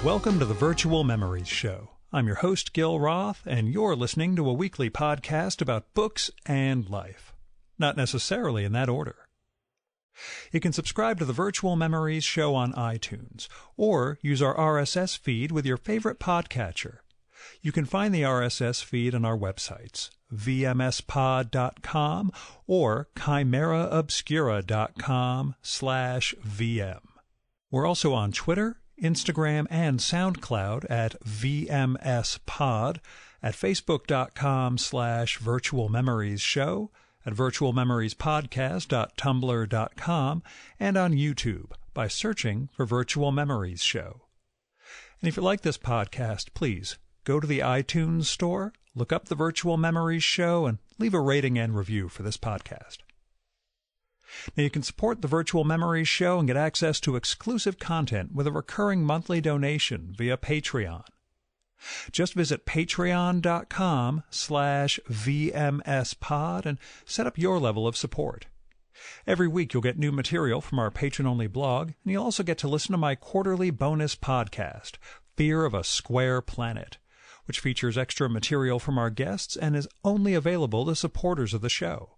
Welcome to the Virtual Memories Show. I'm your host, Gil Roth, and you're listening to a weekly podcast about books and life. Not necessarily in that order. You can subscribe to the Virtual Memories Show on iTunes, or use our RSS feed with your favorite podcatcher. You can find the RSS feed on our websites, vmspod.com or chimeraobscura.com/VM. We're also on Twitter, Instagram, and SoundCloud at VMSPod, at Facebook.com/Virtual Memories Show, at virtualmemoriespodcast.tumblr.com, and on YouTube by searching for Virtual Memories Show. And if you like this podcast, please go to the iTunes store, look up the Virtual Memories Show, and leave a rating and review for this podcast. Now, you can support the Virtual Memories Show and get access to exclusive content with a recurring monthly donation via Patreon. Just visit patreon.com/VMSPod and set up your level of support. Every week you'll get new material from our patron-only blog, and you'll also get to listen to my quarterly bonus podcast, Fear of a Square Planet, which features extra material from our guests and is only available to supporters of the show.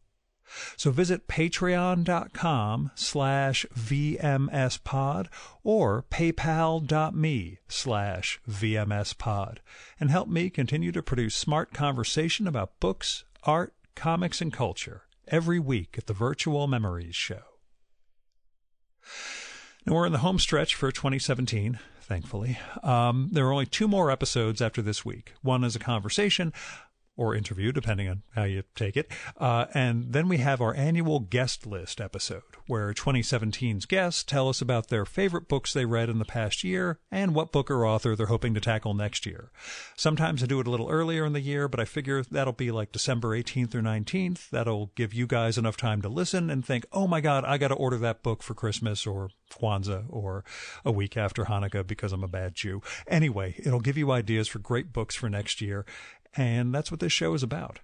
So visit patreon.com/VMSPod or paypal.me/VMSPod and help me continue to produce smart conversation about books, art, comics, and culture every week at the Virtual Memories Show. Now, we're in the home stretch for 2017, thankfully. There are only 2 more episodes after this week. One is a conversation, or interview, depending on how you take it. And then we have our annual guest list episode, where 2017's guests tell us about their favorite books they read in the past year and what book or author they're hoping to tackle next year. Sometimes I do it a little earlier in the year, but I figure that'll be like December 18th or 19th. That'll give you guys enough time to listen and think, oh my God, I got to order that book for Christmas or Kwanzaa or a week after Hanukkah because I'm a bad Jew. Anyway, it'll give you ideas for great books for next year. And that's what this show is about.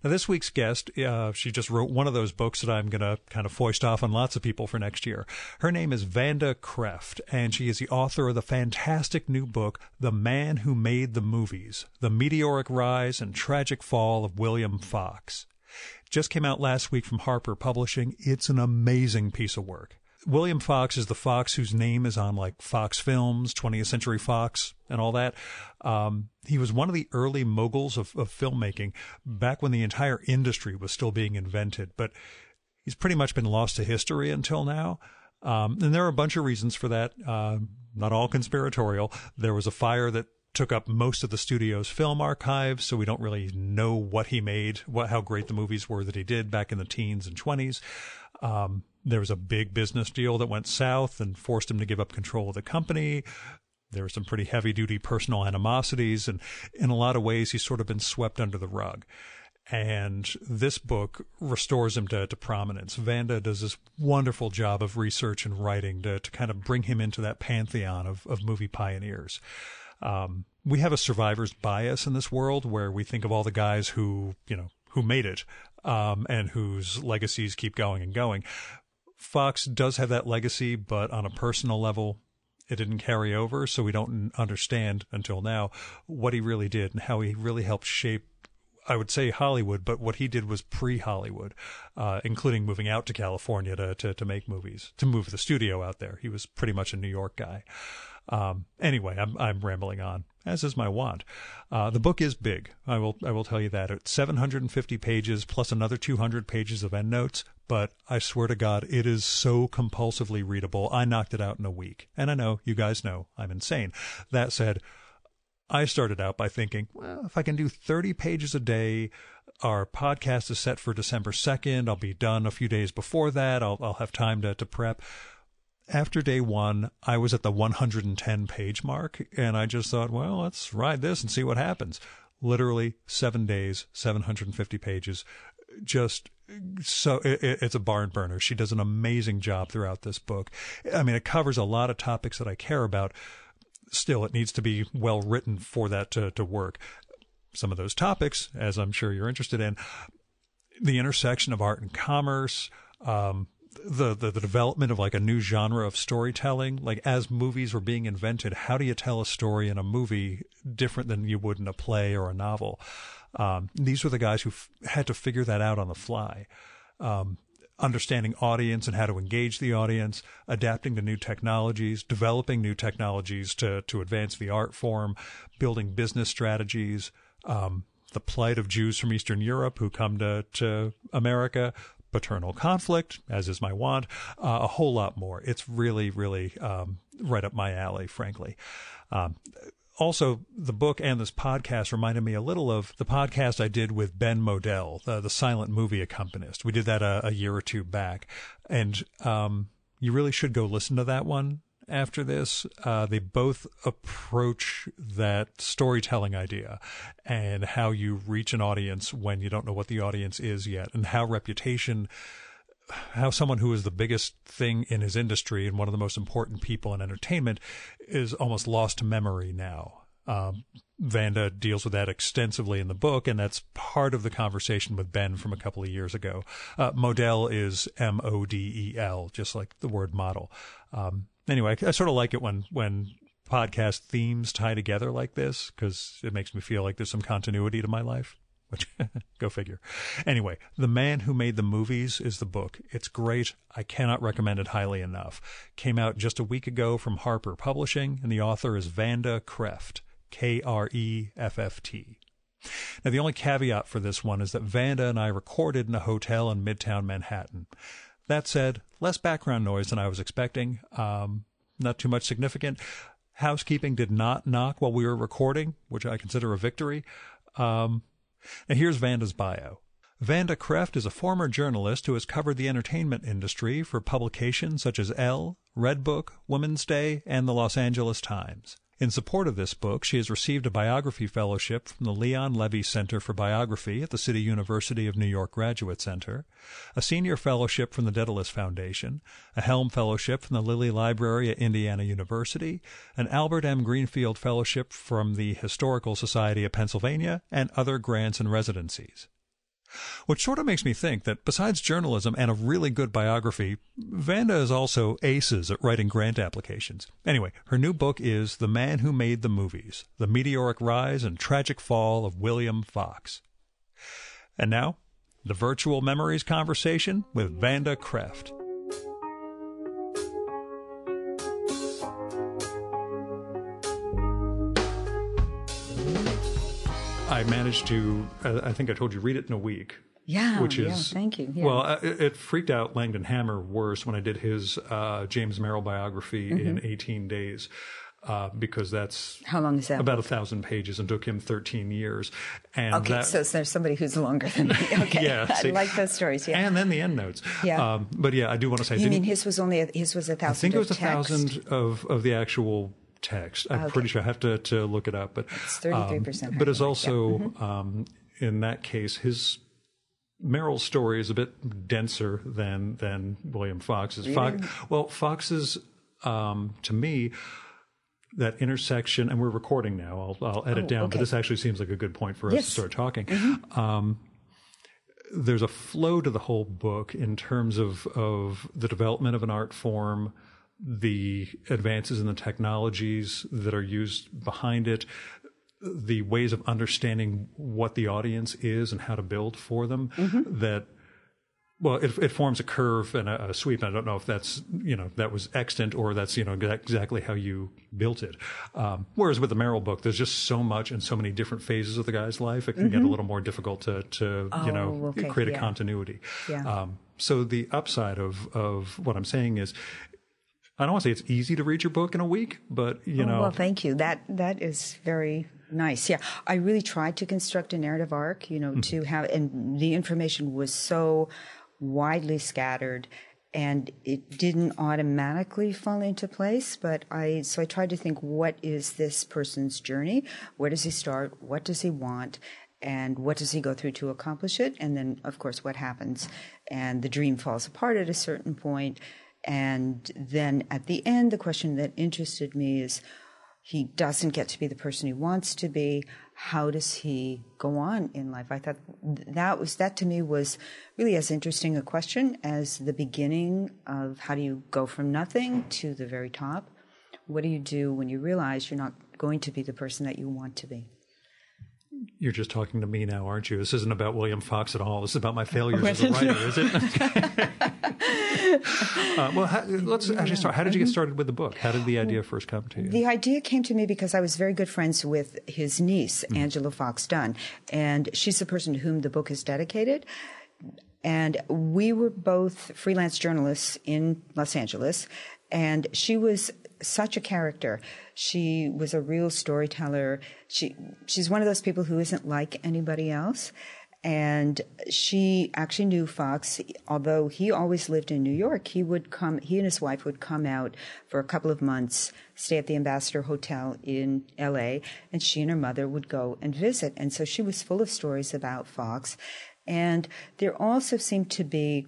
Now, this week's guest, she just wrote one of those books that I'm going to kind of foist off on lots of people for next year. Her name is Vanda Krefft, and she is the author of the fantastic new book, The Man Who Made the Movies, The Meteoric Rise and Tragic Fall of William Fox. Just came out last week from Harper Publishing. It's an amazing piece of work. William Fox is the Fox whose name is on like Fox Films, 20th Century Fox, and all that. He was one of the early moguls of filmmaking back when the entire industry was still being invented, but he's pretty much been lost to history until now. And there are a bunch of reasons for that, not all conspiratorial. There was a fire that took up most of the studio's film archives, so we don't really know what he made, how great the movies were that he did back in the teens and 20s. There was a big business deal that went south and forced him to give up control of the company. There were some pretty heavy-duty personal animosities, and in a lot of ways, he's sort of been swept under the rug. And this book restores him to prominence. Vanda does this wonderful job of research and writing to kind of bring him into that pantheon of movie pioneers. We have a survivor's bias in this world where we think of all the guys who made it, and whose legacies keep going and going. Fox does have that legacy, but on a personal level, it didn't carry over, so we don't understand until now what he really did and how he really helped shape, I would say, Hollywood, but what he did was pre-Hollywood, including moving out to California to make movies, to move the studio out there. He was pretty much a New York guy. Anyway, I'm rambling on, as is my wont. The book is big. I will tell you that. It's 750 pages plus another 200 pages of endnotes, but I swear to God, it is so compulsively readable. I knocked it out in a week. And I know, you guys know, I'm insane. That said, I started out by thinking, well, if I can do 30 pages a day, our podcast is set for December 2nd. I'll be done a few days before that. I'll have time to prep. After day 1, I was at the 110-page mark, and I just thought, well, let's ride this and see what happens. Literally 7 days, 750 pages. Just so it's a barn burner. She does an amazing job throughout this book. I mean, it covers a lot of topics that I care about. Still, it needs to be well written for that to work. Some of those topics, as I'm sure you're interested in, the intersection of art and commerce, the development of like a new genre of storytelling. Like as movies were being invented, how do you tell a story in a movie different than you would in a play or a novel? These were the guys who had to figure that out on the fly. Understanding audience and how to engage the audience, adapting to new technologies, developing new technologies to advance the art form, building business strategies, the plight of Jews from Eastern Europe who come to America, paternal conflict, as is my want, a whole lot more. It's really, really right up my alley, frankly. Also, the book and this podcast reminded me a little of the podcast I did with Ben Modell, the silent movie accompanist. We did that a year or two back. And you really should go listen to that one after this. They both approach that storytelling idea and how you reach an audience when you don't know what the audience is yet, and how someone who is the biggest thing in his industry and one of the most important people in entertainment is almost lost to memory now. Vanda deals with that extensively in the book, and that's part of the conversation with Ben from a couple of years ago. Model is M-O-D-E-L, just like the word model. Anyway, I sort of like it when podcast themes tie together like this, because it makes me feel like there's some continuity to my life. Which, go figure. Anyway, The Man Who Made the Movies is the book. It's great. I cannot recommend it highly enough. Came out just a week ago from Harper Publishing, and the author is Vanda Krefft, Krefft. Now, the only caveat for this one is that Vanda and I recorded in a hotel in Midtown Manhattan. That said, less background noise than I was expecting. Not too much significant. Housekeeping did not knock while we were recording, which I consider a victory. Now here's Vanda's bio. Vanda Krefft is a former journalist who has covered the entertainment industry for publications such as Elle, Redbook, Women's Day, and the Los Angeles Times. In support of this book, she has received a biography fellowship from the Leon Levy Center for Biography at the City University of New York Graduate Center, a senior fellowship from the Daedalus Foundation, a Helm Fellowship from the Lilly Library at Indiana University, an Albert M. Greenfield Fellowship from the Historical Society of Pennsylvania, and other grants and residencies. Which sort of makes me think that besides journalism and a really good biography, Vanda is also aces at writing grant applications. Anyway, her new book is The Man Who Made the Movies, The Meteoric Rise and Tragic Fall of William Fox. And now, the Virtual Memories conversation with Vanda Krefft. I managed to, I think I told you, read it in a week. Yeah, which is, thank you. Yeah. Well, it freaked out Langdon Hammer worse when I did his James Merrill biography in 18 days, because that's... How long is that? About 1,000 pages, and took him 13 years. And okay, so there's somebody who's longer than me. Okay, yeah, I like those stories. Yeah, and then the endnotes. Yeah, but yeah, I do want to say... You mean his was 1,000? I think it was 1,000 of the actual text. I'm pretty sure I have to look it up, but it's 33%. But it's also in that case, his Merrill's story is a bit denser than William Fox's. Really? Fox's to me, that intersection, and we're recording now. I'll edit down, but this actually seems like a good point for us to start talking. There's a flow to the whole book in terms of the development of an art form, the advances in the technologies that are used behind it, the ways of understanding what the audience is and how to build for them. That, well, it forms a curve and a sweep. And I don't know if that's, that was extant or that's, exactly how you built it. Whereas with the Merrill book, there's just so much and so many different phases of the guy's life. It can get a little more difficult to create a continuity. Yeah. So the upside of what I'm saying is, I don't want to say it's easy to read your book in a week, but, Well, thank you. That is very nice. Yeah. I really tried to construct a narrative arc, to have, and the information was so widely scattered and it didn't automatically fall into place. But I tried to think, what is this person's journey? Where does he start? What does he want? And what does he go through to accomplish it? And then, of course, what happens? And the dream falls apart at a certain point. And then at the end, the question that interested me is, he doesn't get to be the person he wants to be. how does he go on in life? I thought that to me was really as interesting a question as the beginning of how do you go from nothing to the very top? What do you do when you realize you're not going to be the person that you want to be? You're just talking to me now, aren't you? This isn't about William Fox at all. This is about my failures as a writer, is it? Let's actually start. How did you get started with the book? How did the idea first come to you? The idea came to me because I was very good friends with his niece, Angela Fox Dunn, and she's the person to whom the book is dedicated. And we were both freelance journalists in Los Angeles, and she was such a character. She was a real storyteller. She's one of those people who isn't like anybody else. And she actually knew Fox, although he always lived in New York. He and his wife would come out for a couple of months, stay at the Ambassador Hotel in LA, and she and her mother would go and visit. And so she was full of stories about Fox. And there also seemed to be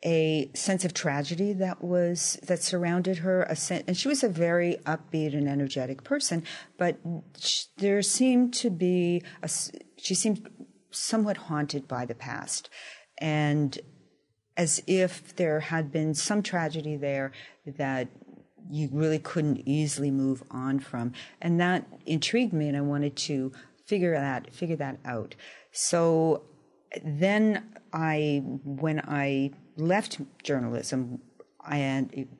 a sense of tragedy that surrounded her, and she was a very upbeat and energetic person, but there seemed to be she seemed somewhat haunted by the past, and as if there had been some tragedy there that you really couldn't easily move on from, and that intrigued me, and I wanted to figure that out. So then when I left journalism,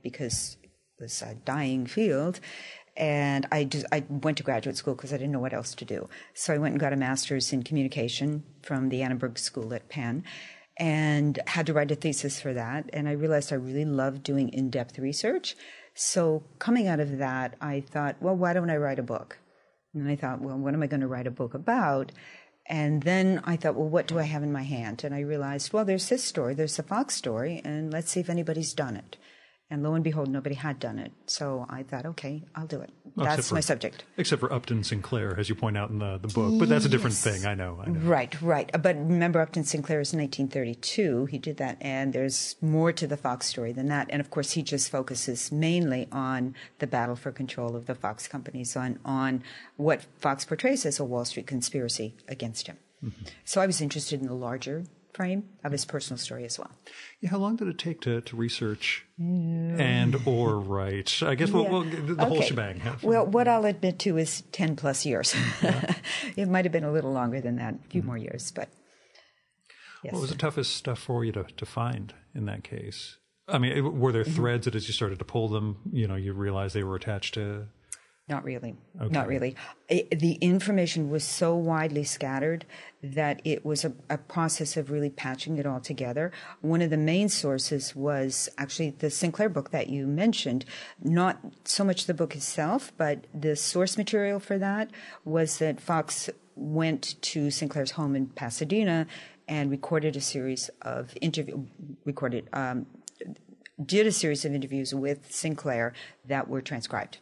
because it was a dying field, and I went to graduate school because I didn't know what else to do. So I went and got a master's in communication from the Annenberg School at Penn, and had to write a thesis for that. And I realized I really loved doing in-depth research. So coming out of that, I thought, well, why don't I write a book? And I thought, well, what am I going to write a book about? And then I thought, well, what do I have in my hand? And I realized, well, there's this story, there's the Fox story, and let's see if anybody's done it. And lo and behold, nobody had done it. So I thought, okay, I'll do it. That's my subject. Except for Upton Sinclair, as you point out in the book. But that's a different thing, I know. Right. But remember, Upton Sinclair is 1932. He did that, and there's more to the Fox story than that. And, of course, he just focuses mainly on the battle for control of the Fox companies, on what Fox portrays as a Wall Street conspiracy against him. Mm-hmm. So I was interested in the larger frame of his personal story as well. Yeah, how long did it take to research or write? I guess the whole shebang. Well, what I'll admit to is 10 plus years. Yeah. It might have been a little longer than that, a few more years, but yes. What was the toughest stuff for you to find in that case? I mean, were there threads that as you started to pull them, you realized they were attached to? Not really. Okay. Not really. The information was so widely scattered that it was a process of really patching it all together. One of the main sources was actually the Sinclair book that you mentioned. Not so much the book itself, but the source material for that was that Fox went to Sinclair's home in Pasadena and recorded a series of did a series of interviews with Sinclair that were transcribed.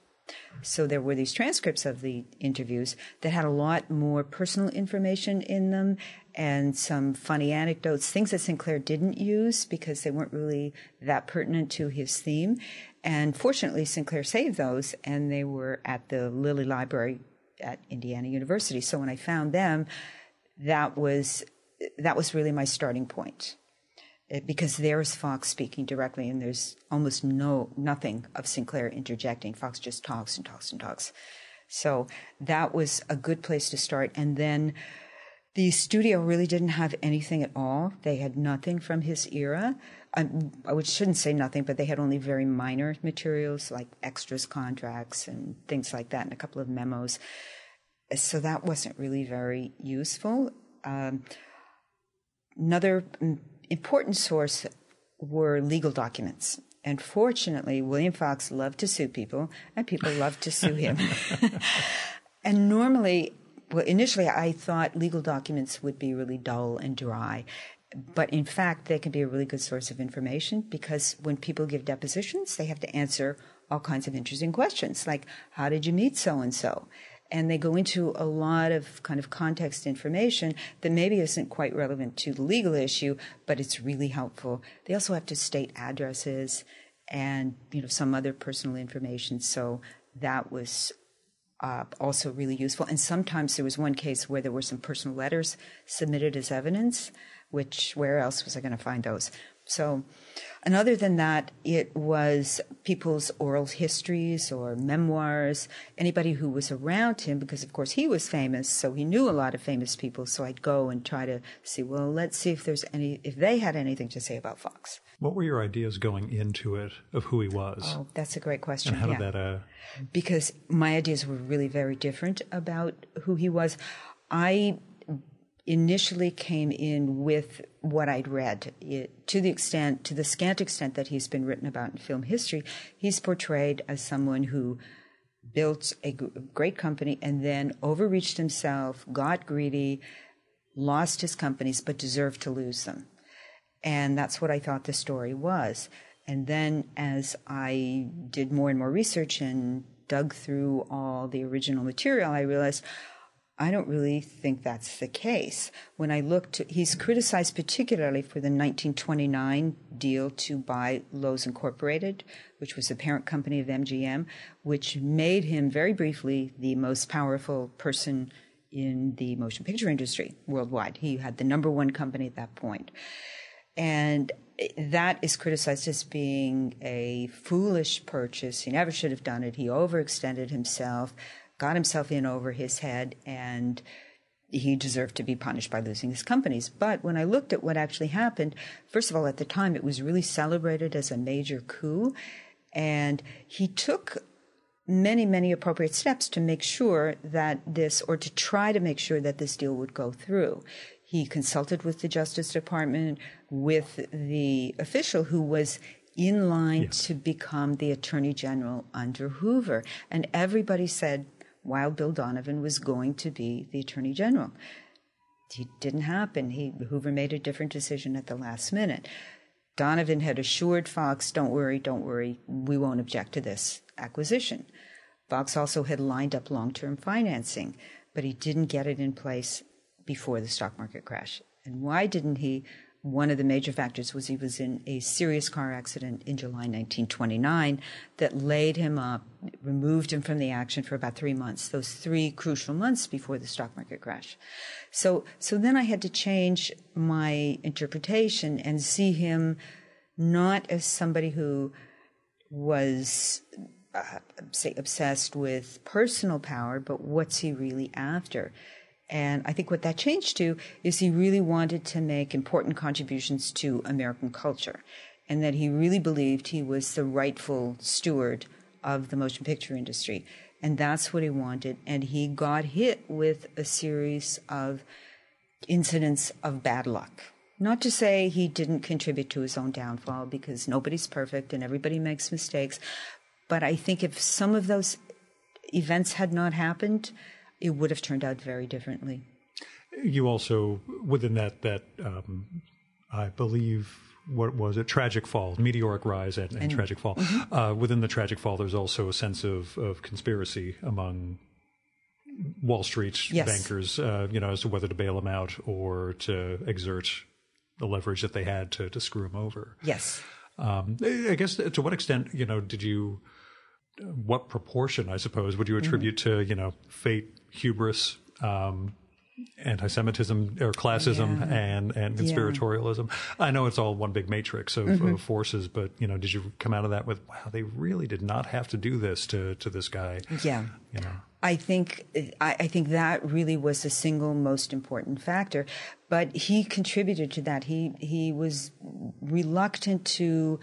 So there were these transcripts of the interviews that had a lot more personal information in them and some funny anecdotes, things that Sinclair didn't use because they weren't really that pertinent to his theme. And fortunately, Sinclair saved those, and they were at the Lilly Library at Indiana University. So when I found them, that was really my starting point. Because there's Fox speaking directly, and there's almost nothing of Sinclair interjecting. Fox just talks and talks and talks. So that was a good place to start. And then the studio really didn't have anything at all. They had nothing from his era. I shouldn't say nothing, but they had only very minor materials like extras contracts and things like that, and a couple of memos. So that wasn't really very useful. Another important source were legal documents. And fortunately, William Fox loved to sue people, and people loved to sue him. And initially I thought legal documents would be really dull and dry. But in fact, they can be a really good source of information because when people give depositions, they have to answer all kinds of interesting questions, like, how did you meet so-and-so? And they go into a lot of kind of context information that maybe isn't quite relevant to the legal issue, but it's really helpful. They also have to state addresses and, some other personal information. So that was also really useful. And sometimes there was one case where there were some personal letters submitted as evidence, which where else was I going to find those? So, and other than that, it was people's oral histories or memoirs, anybody who was around him, because of course he was famous, so he knew a lot of famous people. So I'd go and try to see, well, let's see if they had anything to say about Fox. What were your ideas going into it of who he was? Oh, that's a great question. And how did that... Because my ideas were really very different about who he was. I initially came in with what I'd read. To the scant extent that he's been written about in film history, he's portrayed as someone who built a great company and then overreached himself, got greedy, lost his companies, but deserved to lose them. And that's what I thought the story was. And then as I did more and more research and dug through all the original material, I realized I don't really think that's the case. When I looked, he's criticized particularly for the 1929 deal to buy Lowe's Incorporated, which was the parent company of MGM, which made him very briefly the most powerful person in the motion picture industry worldwide. He had the number one company at that point. And that is criticized as being a foolish purchase. He never should have done it. He overextended himself, got himself in over his head, and he deserved to be punished by losing his companies. But when I looked at what actually happened, first of all, at the time, it was really celebrated as a major coup. And he took many, many appropriate steps to make sure that to try to make sure that this deal would go through. He consulted with the Justice Department, with the official who was in line to become the Attorney General under Hoover. And everybody said Wild Bill Donovan was going to be the Attorney General. It didn't happen. Hoover made a different decision at the last minute. Donovan had assured Fox, don't worry, we won't object to this acquisition. Fox also had lined up long-term financing, but he didn't get it in place before the stock market crash. And why didn't he? One of the major factors was he was in a serious car accident in July 1929 that laid him up, removed him from the action for about 3 months, those 3 crucial months before the stock market crash. So then I had to change my interpretation and see him not as somebody who was, say, obsessed with personal power, but what's he really after? And I think what that changed to is he really wanted to make important contributions to American culture, and that he really believed he was the rightful steward of the motion picture industry. And that's what he wanted. And he got hit with a series of incidents of bad luck. Not to say he didn't contribute to his own downfall, because nobody's perfect and everybody makes mistakes. But I think if some of those events had not happened, it would have turned out very differently. You also, within that I believe, what was it? Tragic fall, meteoric rise and tragic fall. Mm-hmm. Within the tragic fall, there's also a sense of conspiracy among Wall Street bankers, as to whether to bail them out or to exert the leverage that they had to screw him over. Yes. I guess, to what extent, what proportion, I suppose, would you attribute to, fate, hubris, anti-Semitism or classism and conspiratorialism? I know it's all one big matrix of forces, but, did you come out of that with, wow, they really did not have to do this to this guy? Yeah. I think that really was the single most important factor, but he contributed to that. He was reluctant to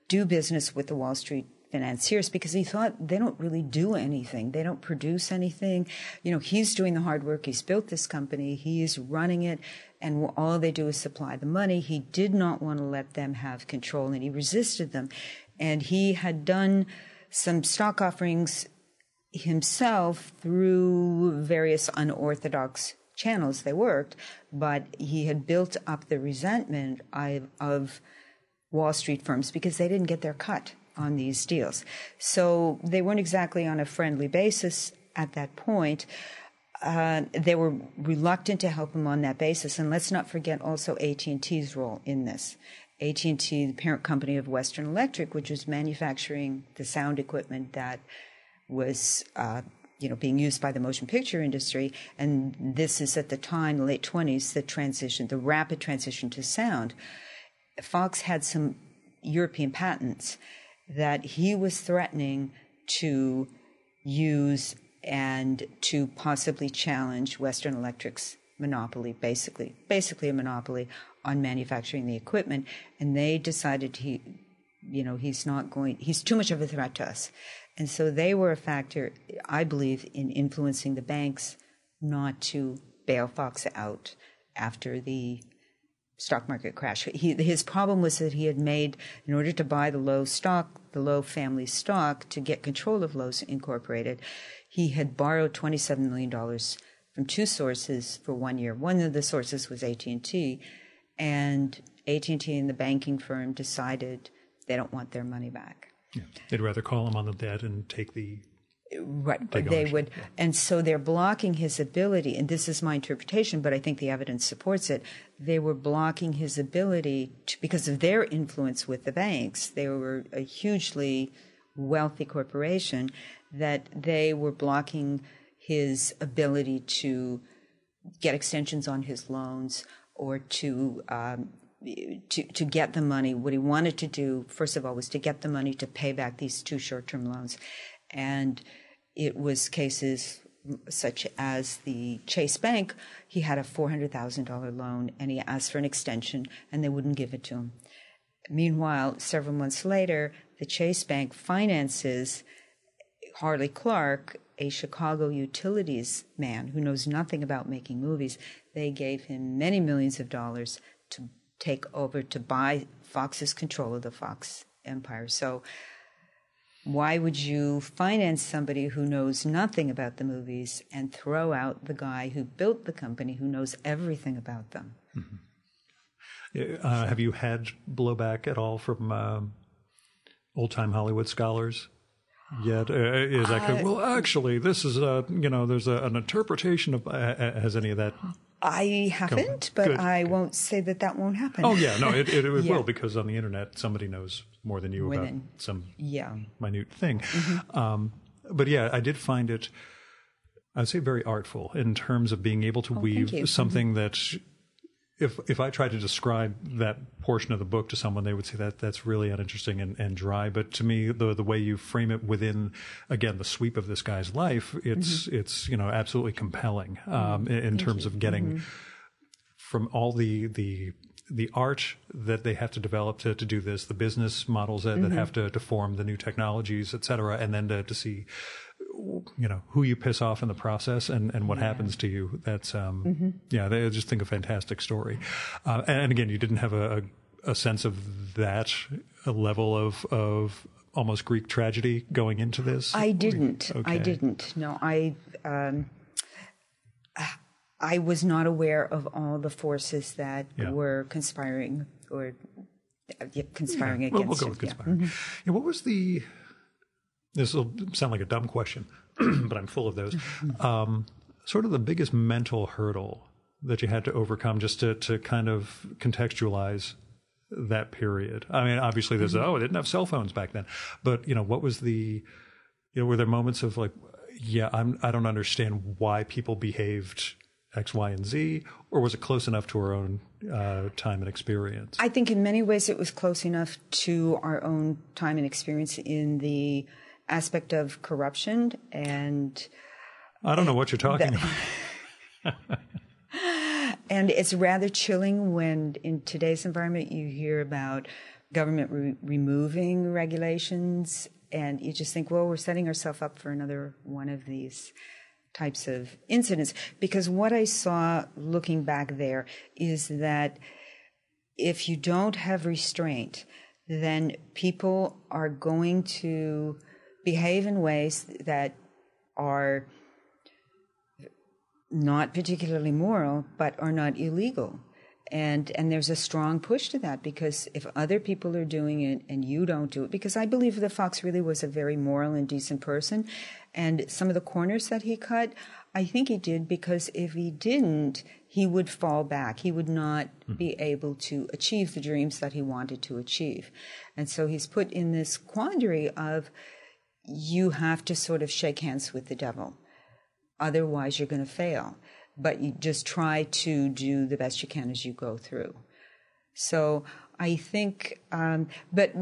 do business with the Wall Street financiers because he thought they don't really do anything. They don't produce anything. He's doing the hard work. He's built this company. He's running it, and all they do is supply the money. He did not want to let them have control, and he resisted them. And he had done some stock offerings himself through various unorthodox channels they worked, but he had built up the resentment of Wall Street firms because they didn't get their cut on these deals. So they weren't exactly on a friendly basis at that point. They were reluctant to help him on that basis. And let's not forget also AT&T's role in this. AT&T, the parent company of Western Electric, which was manufacturing the sound equipment that was being used by the motion picture industry. And this is at the time, the late 1920s, the rapid transition to sound. Fox had some European patents that he was threatening to use and to possibly challenge Western Electric's monopoly, basically a monopoly on manufacturing the equipment. And they decided he's too much of a threat to us. And so they were a factor, I believe, in influencing the banks not to bail Fox out after the stock market crash. His problem was that he had made, in order to buy the Lowe family stock, to get control of Lowe's Incorporated, he had borrowed $27 million from two sources for 1 year. One of the sources was AT&T, and AT&T and the banking firm decided they don't want their money back. Yeah. They'd rather call him on the debt and take the... Right, but they would, and so they're blocking his ability, and this is my interpretation, but I think the evidence supports it. They were blocking his ability because of their influence with the banks. They were a hugely wealthy corporation, that they were blocking his ability to get extensions on his loans or to get the money. What he wanted to do, first of all, was to get the money to pay back these two short-term loans. And it was cases such as the Chase Bank. He had a $400,000 loan, and he asked for an extension, and they wouldn't give it to him. Meanwhile, several months later, the Chase Bank finances Harley Clark, a Chicago utilities man who knows nothing about making movies. They gave him many millions of dollars to take over, to buy Fox's control of the Fox empire. So why would you finance somebody who knows nothing about the movies and throw out the guy who built the company, who knows everything about them? Mm-hmm. Have you had blowback at all from old-time Hollywood scholars yet? Is that well, actually, this is there's an interpretation of. Has any of that? I haven't, but good. I won't say that won't happen. Oh yeah, no, it will, because on the internet somebody knows more than you about some minute thing. Mm-hmm. But yeah, I did find it, I'd say, very artful in terms of being able to weave something that, if I tried to describe that portion of the book to someone, they would say that's really uninteresting and dry. But to me, the way you frame it within, again, the sweep of this guy's life, it's absolutely compelling in terms of getting from all the art that they have to develop to do this, the business models that have to form the new technologies, et cetera, and then to see who you piss off in the process and what happens to you. That's, they just think a fantastic story. And again, you didn't have a sense of that, a level of almost Greek tragedy going into this? I didn't. Okay. I didn't. No, I was not aware of all the forces that were conspiring against him. We'll go with conspiring. Yeah, what was the... This will sound like a dumb question, but I'm full of those. Sort of the biggest mental hurdle that you had to overcome just to kind of contextualize that period. I mean, obviously there's, they didn't have cell phones back then. But, what was the, were there moments of like, I don't understand why people behaved X, Y, and Z, or was it close enough to our own time and experience? I think in many ways it was close enough to our own time and experience in the aspect of corruption and... I don't know what you're talking about. And it's rather chilling when in today's environment you hear about government removing regulations, and you just think, well, we're setting ourselves up for another one of these types of incidents. Because what I saw looking back there is that if you don't have restraint, then people are going to behave in ways that are not particularly moral, but are not illegal. And there's a strong push to that, because if other people are doing it and you don't do it, because I believe that Fox really was a very moral and decent person, and some of the corners that he cut, I think he did because if he didn't, he would fall back. He would not be able to achieve the dreams that he wanted to achieve. And so he's put in this quandary of, you have to sort of shake hands with the devil. Otherwise, you're going to fail. But you just try to do the best you can as you go through. So I think, but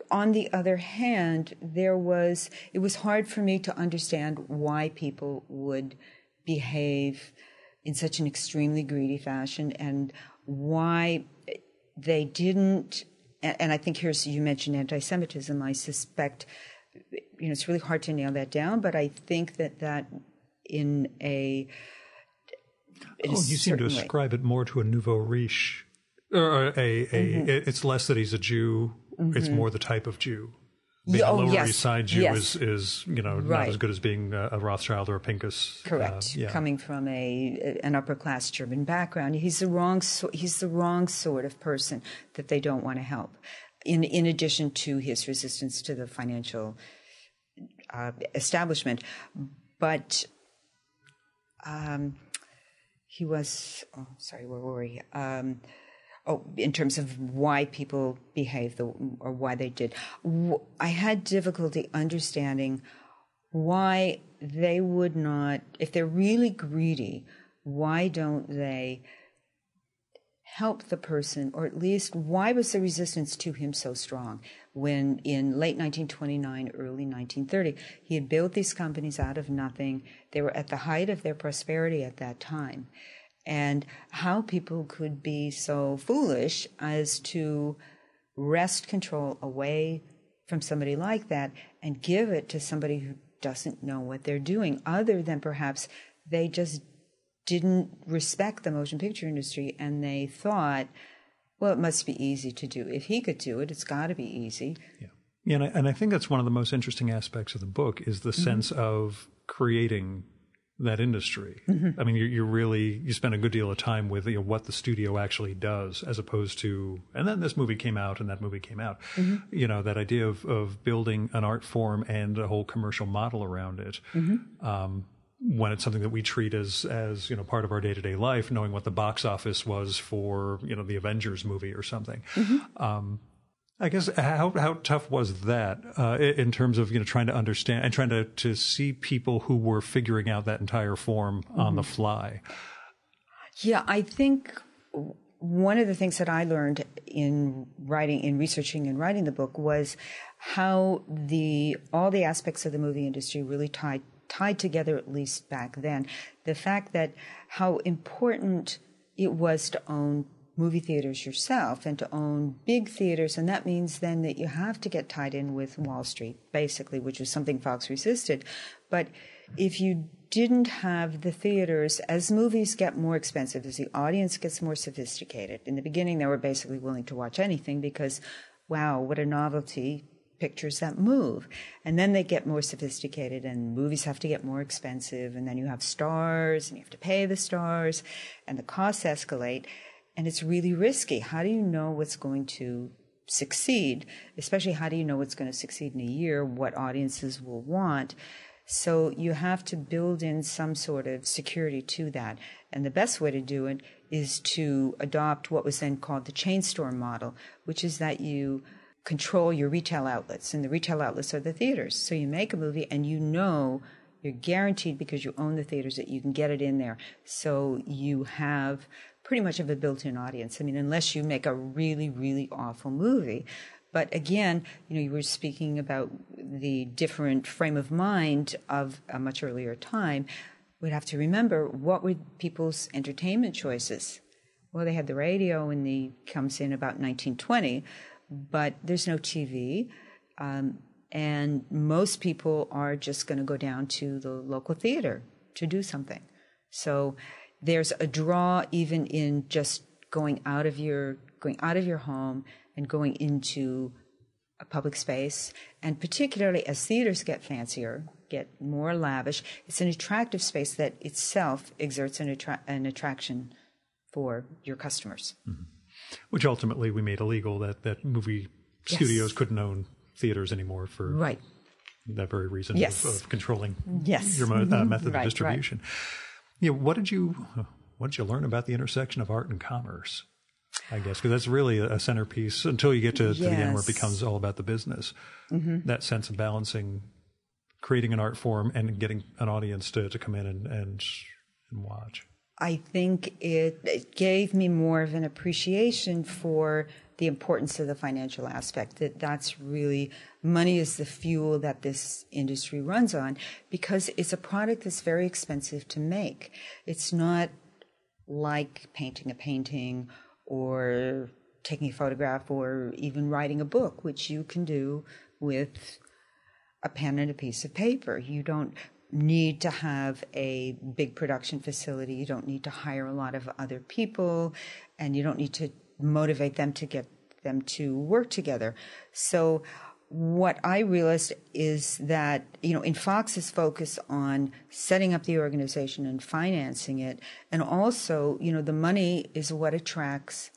on the other hand, it was hard for me to understand why people would behave in such an extremely greedy fashion and why they didn't. And I think you mentioned anti-Semitism. I suspect, it's really hard to nail that down, but I think that in a you seem to ascribe it more to a nouveau riche, or it's less that he's a Jew; it's more the type of Jew. Being a Lower East Side Jew is not as good as being a Rothschild or a Pincus. Correct. Coming from an upper class German background, he's the wrong sort of person that they don't want to help. In addition to his resistance to the financial establishment, but he was. Oh, sorry, where were we? In terms of why people behaved or why they did. I had difficulty understanding why they would not, if they're really greedy, why don't they help the person, or at least why was the resistance to him so strong when in late 1929, early 1930, he had built these companies out of nothing. They were at the height of their prosperity at that time. And how people could be so foolish as to wrest control away from somebody like that and give it to somebody who doesn't know what they're doing, other than perhaps they just didn't respect the motion picture industry and they thought, well, it must be easy to do. If he could do it, it's got to be easy. Yeah, and I think that's one of the most interesting aspects of the book is the sense of creating that industry. I mean, you spend a good deal of time with what the studio actually does, as opposed to, and then this movie came out and that movie came out. That idea of building an art form and a whole commercial model around it. When it's something that we treat as part of our day-to-day life, knowing what the box office was for the Avengers movie or something. I guess how tough was that in terms of trying to understand and trying to see people who were figuring out that entire form on the fly? Yeah, I think one of the things that I learned in researching and writing the book was how all the aspects of the movie industry really tied together, at least back then. The fact that how important it was to own movie theaters yourself and to own big theaters, and that means then that you have to get tied in with Wall Street, basically, which was something Fox resisted. But if you didn't have the theaters, as movies get more expensive, as the audience gets more sophisticated, in the beginning they were basically willing to watch anything because, wow, what a novelty, pictures that move. And then they get more sophisticated and movies have to get more expensive, and then you have stars and you have to pay the stars and the costs escalate. And it's really risky. How do you know what's going to succeed? Especially, how do you know what's going to succeed in a year? What audiences will want? So you have to build in some sort of security to that. And the best way to do it is to adopt what was then called the chain store model, which is that you control your retail outlets. And the retail outlets are the theaters. So you make a movie and you're guaranteed, because you own the theaters, that you can get it in there. So you have pretty much of a built-in audience. I mean, unless you make a really, really awful movie. But again, you were speaking about the different frame of mind of a much earlier time. We'd have to remember, what were people's entertainment choices? Well, they had the radio, and comes in about 1920, but there's no TV. And most people are just going to go down to the local theater to do something. So there's a draw even in just going out of your home and going into a public space. And particularly as theaters get fancier, get more lavish, it's an attractive space that itself exerts an attraction for your customers. Mm-hmm. Which ultimately we made illegal, that movie studios couldn't own theaters anymore for that very reason of controlling your method of distribution. What did you learn about the intersection of art and commerce? I guess because that's really a centerpiece until you get to the end where it becomes all about the business. Mm-hmm. That sense of balancing creating an art form and getting an audience to come in and watch? I think it gave me more of an appreciation for the importance of the financial aspect, that's really, money is the fuel that this industry runs on, because it's a product that's very expensive to make. It's not like painting a painting or taking a photograph or even writing a book, which you can do with a pen and a piece of paper. You don't need to have a big production facility. You don't need to hire a lot of other people, and you don't need to motivate them to get them to work together. So what I realized is that, in Fox's focus on setting up the organization and financing it, and also, the money is what attracts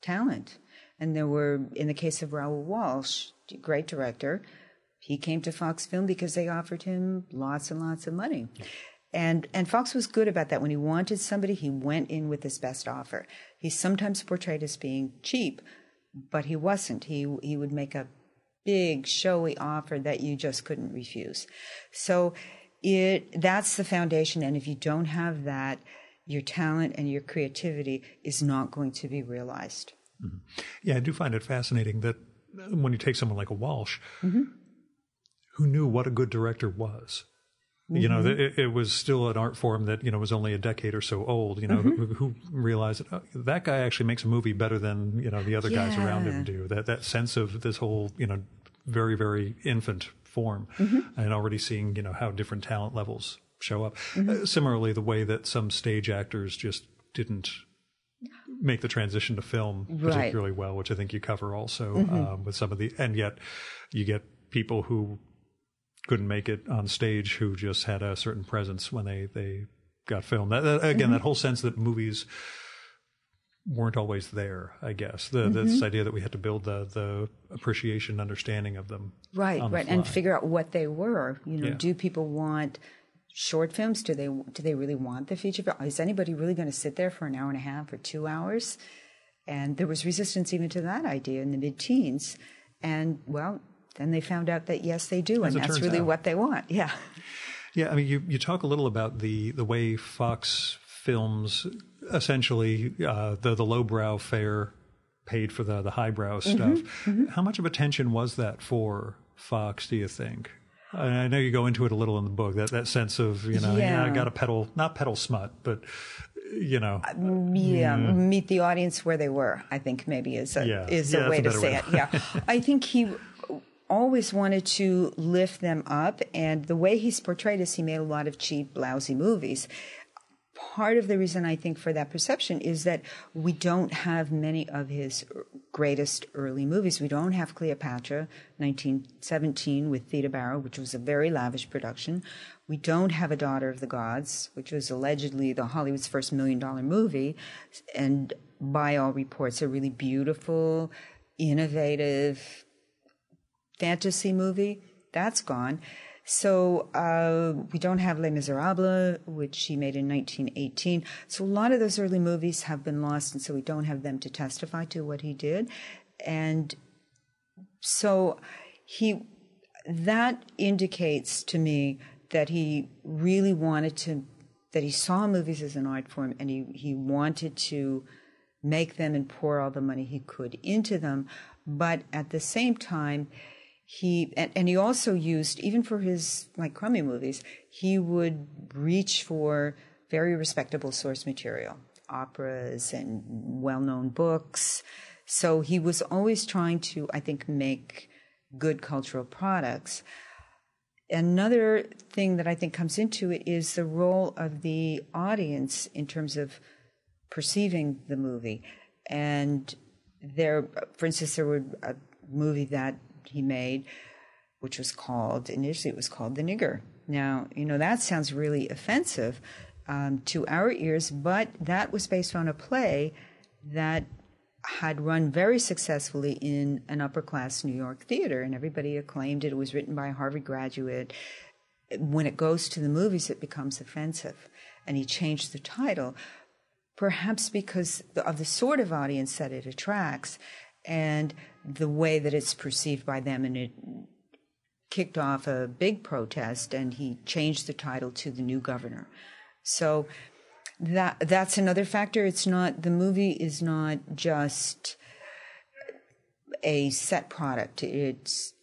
talent. And there were, in the case of Raoul Walsh, great director, he came to Fox Film because they offered him lots and lots of money. And Fox was good about that. When he wanted somebody, he went in with his best offer. He's sometimes portrayed as being cheap, but he wasn't. He would make a big, showy offer that you just couldn't refuse. So that's the foundation. And if you don't have that, your talent and your creativity is not going to be realized. Mm-hmm. Yeah, I do find it fascinating that when you take someone like a Walsh, mm-hmm. who knew what a good director was. Mm-hmm. It was still an art form that, was only a decade or so old, mm-hmm. who realized that that guy actually makes a movie better than, the other guys around him do. That sense of this whole, very, very infant form, mm-hmm. and already seeing, how different talent levels show up. Mm-hmm. Similarly, the way that some stage actors just didn't make the transition to film particularly well, which I think you cover also, mm-hmm. With some of and yet you get people who couldn't make it on stage who just had a certain presence when they got filmed. Again, mm-hmm. that whole sense that movies weren't always there, I guess. Mm-hmm. This idea that we had to build the appreciation, understanding of them. Right, and figure out what they were. Do people want short films? Do they really want the feature film? Is anybody really going to sit there for an hour and a half or 2 hours? And there was resistance even to that idea in the mid-teens. And, then they found out that, yes, they do, and that's really what they want. Yeah. Yeah, I mean, you talk a little about the way Fox films, essentially, the lowbrow fare paid for the highbrow stuff. Mm-hmm, mm-hmm. How much of attention was that for Fox, do you think? I know you go into it a little in the book, that sense of, I got to not pedal smut, but, meet the audience where they were, I think maybe is a way to say it. Yeah. I think he always wanted to lift them up, and the way he's portrayed is he made a lot of cheap, lousy movies. Part of the reason I think for that perception is that we don't have many of his greatest early movies. We don't have Cleopatra, 1917, with Theda Barrow, which was a very lavish production. We don't have A Daughter of the Gods, which was allegedly Hollywood's first $1 million movie, and by all reports, a really beautiful, innovative fantasy movie. That's gone. So we don't have Les Miserables, which he made in 1918. So a lot of those early movies have been lost, and so we don't have them to testify to what he did. And so that indicates to me that he really wanted that he saw movies as an art form, and he wanted to make them and pour all the money he could into them. But at the same time, he also used, even for his crummy movies, he would reach for very respectable source material, operas and well-known books. So he was always trying to, I think, make good cultural products. Another thing that I think comes into it is the role of the audience in terms of perceiving the movie. And for instance, there was a movie that he made, which was initially it was called The Nigger. Now, that sounds really offensive to our ears, but that was based on a play that had run very successfully in an upper-class New York theater, and everybody acclaimed it. It was written by a Harvard graduate. When it goes to the movies, it becomes offensive, and he changed the title, perhaps because of the sort of audience that it attracts and the way that it's perceived by them, and it kicked off a big protest, and he changed the title to The New Governor. So that's another factor. The movie is not just a set product. It's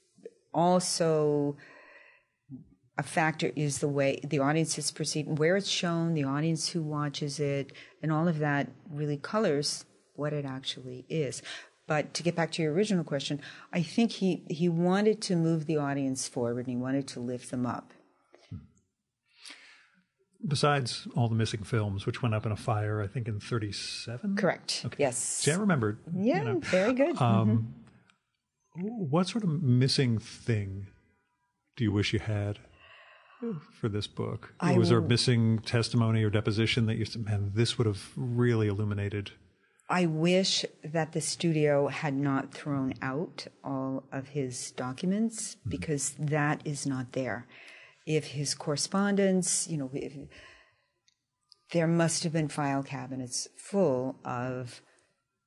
also a factor is the way the audience is perceived, where it's shown, the audience who watches it, and all of that really colors what it actually is. But to get back to your original question, I think he wanted to move the audience forward, and he wanted to lift them up. Besides all the missing films, which went up in a fire, I think in 1937? Correct. Okay. Yes. See, I remembered. Yeah, very good. What sort of missing thing do you wish you had for this book? Was there a missing testimony or deposition that you said, man, this would have really illuminated? I wish that the studio had not thrown out all of his documents, because that is not there. If his correspondence, there must have been file cabinets full of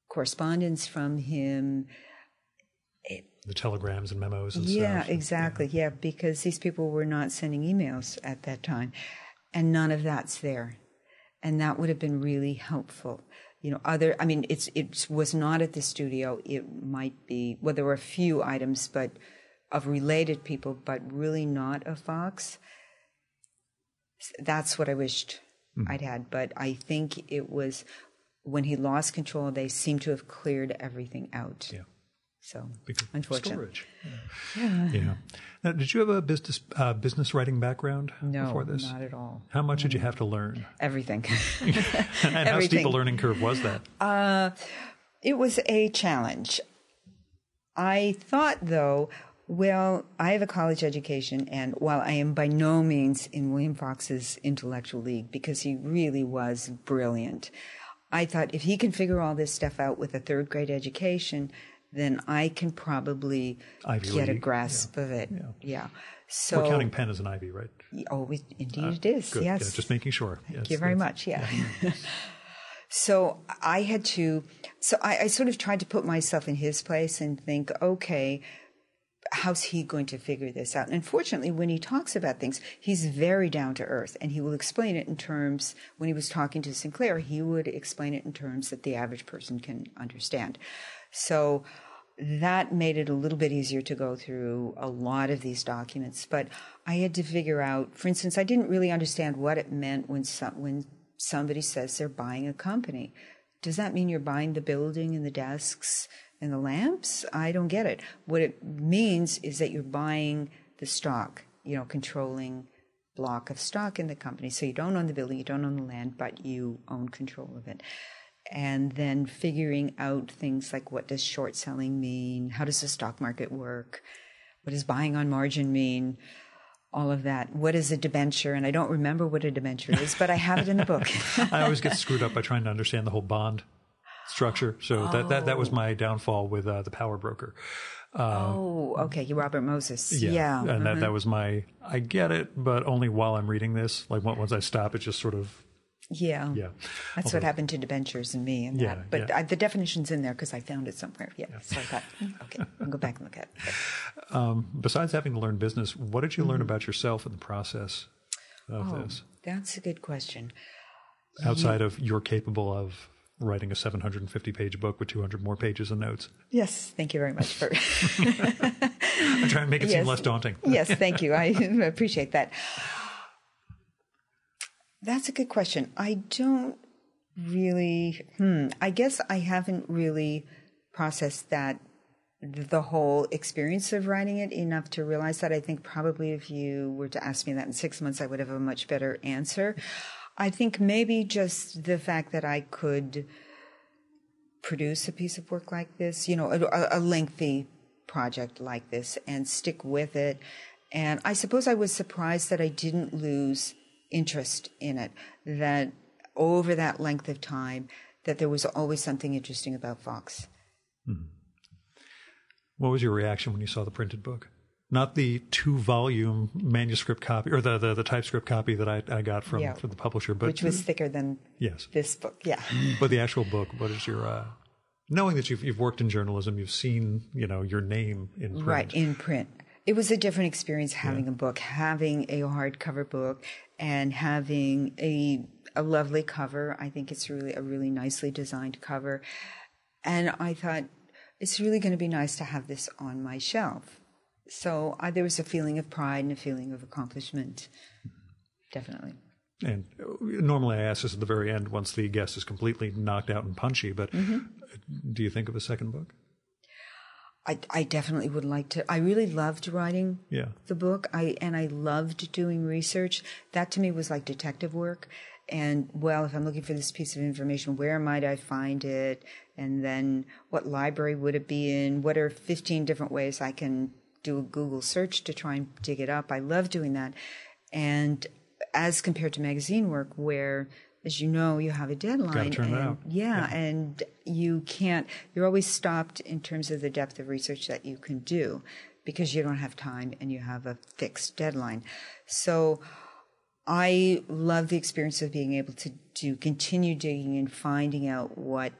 correspondence from him. The telegrams and memos and stuff. Yeah, stuff. Exactly. Yeah, because these people were not sending emails at that time. And none of that's there. And that would have been really helpful. It was not at the studio. It might be, well, there were a few items, but of related people, but really not of Fox. That's what I wished I'd had. But I think it was when he lost control, they seem to have cleared everything out. Yeah. So, unfortunately. Storage. Yeah. Now, did you have a business writing background before this? No, not at all. How much did you have to learn? Everything. And how steep a learning curve was that? It was a challenge. I thought, though, well, I have a college education, and while I am by no means in William Fox's intellectual league, because he really was brilliant, I thought if he can figure all this stuff out with a third-grade education, then I can probably get a grasp of it. Yeah. So we're counting Penn as an Ivy, right? Oh, indeed it is. Good. Yes. Yeah, just making sure. Thank you very much. Yeah. So I had to. So I sort of tried to put myself in his place and think, okay, how's he going to figure this out? And unfortunately, when he talks about things, he's very down to earth, and he will explain it in terms. When he was talking to Sinclair, he would explain it in terms that the average person can understand. So that made it a little bit easier to go through a lot of these documents. But I had to figure out, for instance, I didn't really understand what it meant when somebody says they're buying a company. Does that mean you're buying the building and the desks and the lamps? I don't get it. What it means is that you're buying the stock, controlling block of stock in the company. So you don't own the building, you don't own the land, but you own control of it. And then figuring out things like, what does short selling mean? How does the stock market work? What does buying on margin mean? All of that. What is a debenture? And I don't remember what a debenture is, but I have it in the book. I always get screwed up by trying to understand the whole bond structure. So that was my downfall with the power broker. Okay. Robert Moses. Yeah. And that was I get it, but only while I'm reading this. Like once I stop, it just sort of. Yeah. That's what happened to debentures and me and that. But the definition's in there because I found it somewhere. Yeah. So I thought, okay, I'll go back and look at it. Besides having to learn business, what did you learn about yourself in the process of this? That's a good question. Outside of you're capable of writing a 750-page book with 200 more pages of notes. Yes. Thank you very much for... I'm trying to make it seem less daunting. Yes. Thank you. I appreciate that. That's a good question. I don't really, I guess I haven't really processed the whole experience of writing it enough to realize that. I think probably if you were to ask me that in 6 months, I would have a much better answer. I think maybe just the fact that I could produce a piece of work like this, a lengthy project like this, and stick with it. And I suppose I was surprised that I didn't lose interest in it, that over that length of time, that there was always something interesting about Fox. What was your reaction when you saw the printed book? Not the 2-volume manuscript copy or the typescript copy that I got from the publisher, but which was thicker than this book. Yeah. But the actual book, what is your knowing that you've worked in journalism, you've seen your name in print. Right, in print. It was a different experience having a book, having a hardcover book, and having a lovely cover. I think it's really a really nicely designed cover. And I thought, it's really going to be nice to have this on my shelf. So there was a feeling of pride and a feeling of accomplishment, definitely. And normally I ask this at the very end once the guest is completely knocked out and punchy, but do you think of a second book? I definitely would like to. I really loved writing the book. I loved doing research. That to me was like detective work. And, well, if I'm looking for this piece of information, where might I find it? And then what library would it be in? What are 15 different ways I can do a Google search to try and dig it up? I love doing that. And as compared to magazine work, where, as you know, you have a deadline. Got to turn it out. Yeah, and you can't, you're always stopped in terms of the depth of research that you can do because you don't have time and you have a fixed deadline. So I love the experience of being able to continue digging and finding out what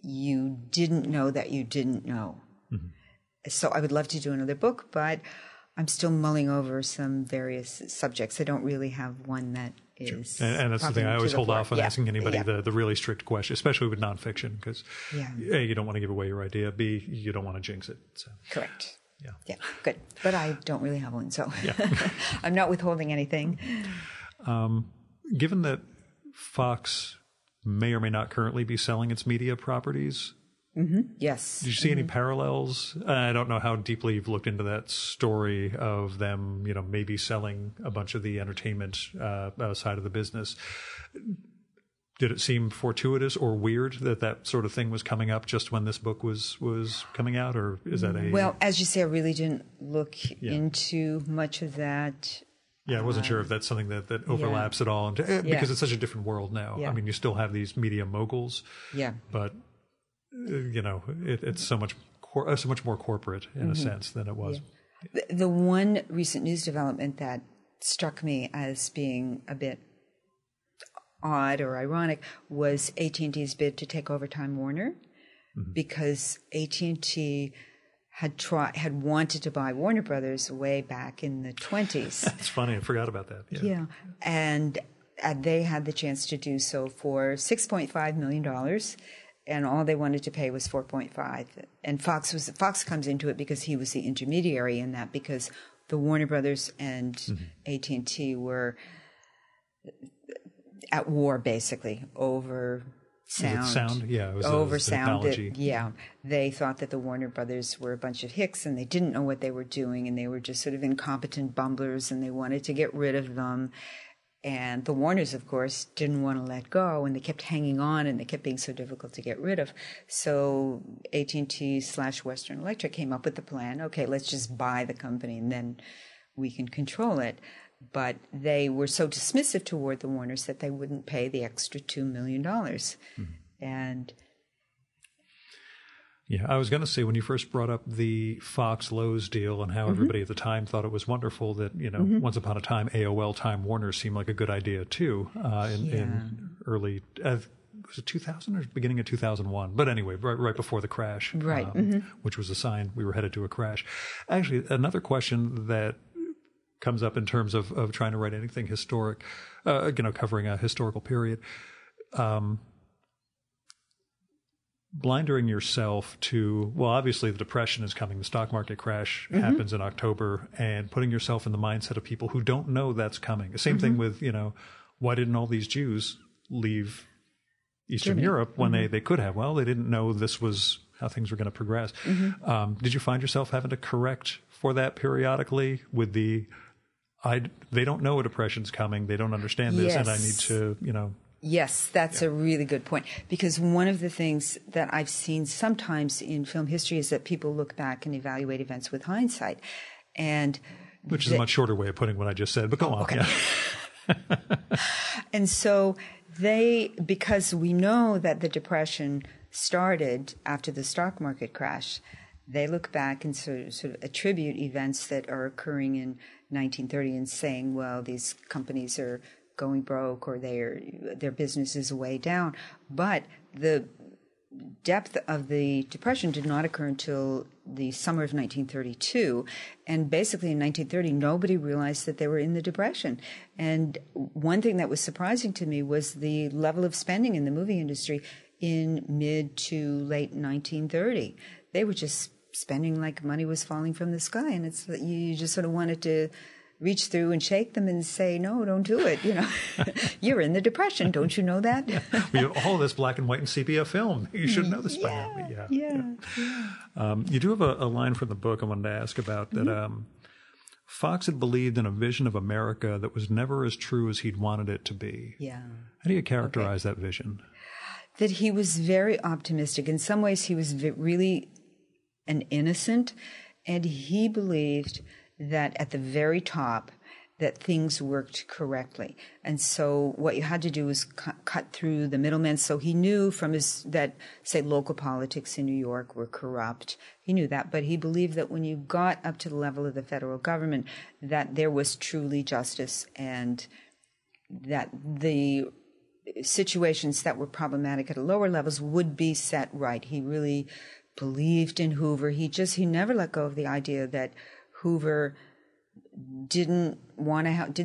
you didn't know that you didn't know. Mm-hmm. So I would love to do another book, but I'm still mulling over some various subjects. I don't really have one that is. Sure. And that's the thing. I always hold off on asking anybody the really strict question, especially with nonfiction, because A, you don't want to give away your idea. B, you don't want to jinx it. So. Correct. Yeah, good. But I don't really have one, so I'm not withholding anything. Given that Fox may or may not currently be selling its media properties, yes. Did you see any parallels? I don't know how deeply you've looked into that story of them, maybe selling a bunch of the entertainment side of the business. Did it seem fortuitous or weird that sort of thing was coming up just when this book was coming out, or is that a... Well, as you say, I really didn't look into much of that. Yeah, I wasn't sure if that's something that overlaps at all, because it's such a different world now. Yeah. I mean, you still have these media moguls, but it's so much more corporate in a sense than it was. Yeah. The one recent news development that struck me as being a bit odd or ironic was AT&T's bid to take over Time Warner, because AT&T had wanted to buy Warner Brothers way back in the 20s. That's funny. I forgot about that. Yeah. And they had the chance to do so for $6.5 million. And all they wanted to pay was $4.5. And Fox comes into it because he was the intermediary in that, because the Warner Brothers and AT&T were at war basically over sound. Yeah, it was over sound. Technology. They thought that the Warner Brothers were a bunch of hicks and they didn't know what they were doing, and they were just sort of incompetent bumblers, and they wanted to get rid of them. And the Warners, of course, didn't want to let go, and they kept hanging on, and they kept being so difficult to get rid of. So AT&T/Western Electric came up with the plan, okay, let's just buy the company, and then we can control it. But they were so dismissive toward the Warners that they wouldn't pay the extra $2 million. And... Yeah, I was going to say, when you first brought up the Fox-Lowe's deal and how everybody at the time thought it was wonderful that, once upon a time, AOL Time Warner seemed like a good idea too, in early, was it 2000 or beginning of 2001? But anyway, right before the crash, which was a sign we were headed to a crash. Actually, another question that comes up in terms of trying to write anything historic, covering a historical period, blindering yourself to, well, obviously the Depression is coming, the stock market crash happens in October, and putting yourself in the mindset of people who don't know that's coming. The same thing with, why didn't all these Jews leave Eastern Europe when they could have? Well, they didn't know this was how things were going to progress. Did you find yourself having to correct for that periodically with they don't know a depression's coming, they don't understand this, and I need to, Yes, that's a really good point. Because one of the things that I've seen sometimes in film history is that people look back and evaluate events with hindsight. Which is a much shorter way of putting what I just said, but go on. Okay. Yeah. And so because we know that the Depression started after the stock market crash, they look back and sort of attribute events that are occurring in 1930 and saying, well, these companies are going broke or their business is way down. But the depth of the Depression did not occur until the summer of 1932. And basically in 1930, nobody realized that they were in the Depression. And one thing that was surprising to me was the level of spending in the movie industry in mid to late 1930. They were just spending like money was falling from the sky. And it's you just sort of wanted to reach through and shake them and say, no, don't do it. You're in the Depression. Don't you know that? We have all this black and white and sepia film. You should know this by now. Yeah. You do have a line from the book I wanted to ask about that Fox had believed in a vision of America that was never as true as he'd wanted it to be. Yeah. How do you characterize that vision? That he was very optimistic. In some ways, he was really an innocent, and he believed that at the very top that things worked correctly. And so what you had to do was cut through the middlemen. So he knew from that, say, local politics in New York were corrupt. He knew that, but he believed that when you got up to the level of the federal government, that there was truly justice and that the situations that were problematic at lower levels would be set right. He really believed in Hoover. He never let go of the idea that Hoover didn't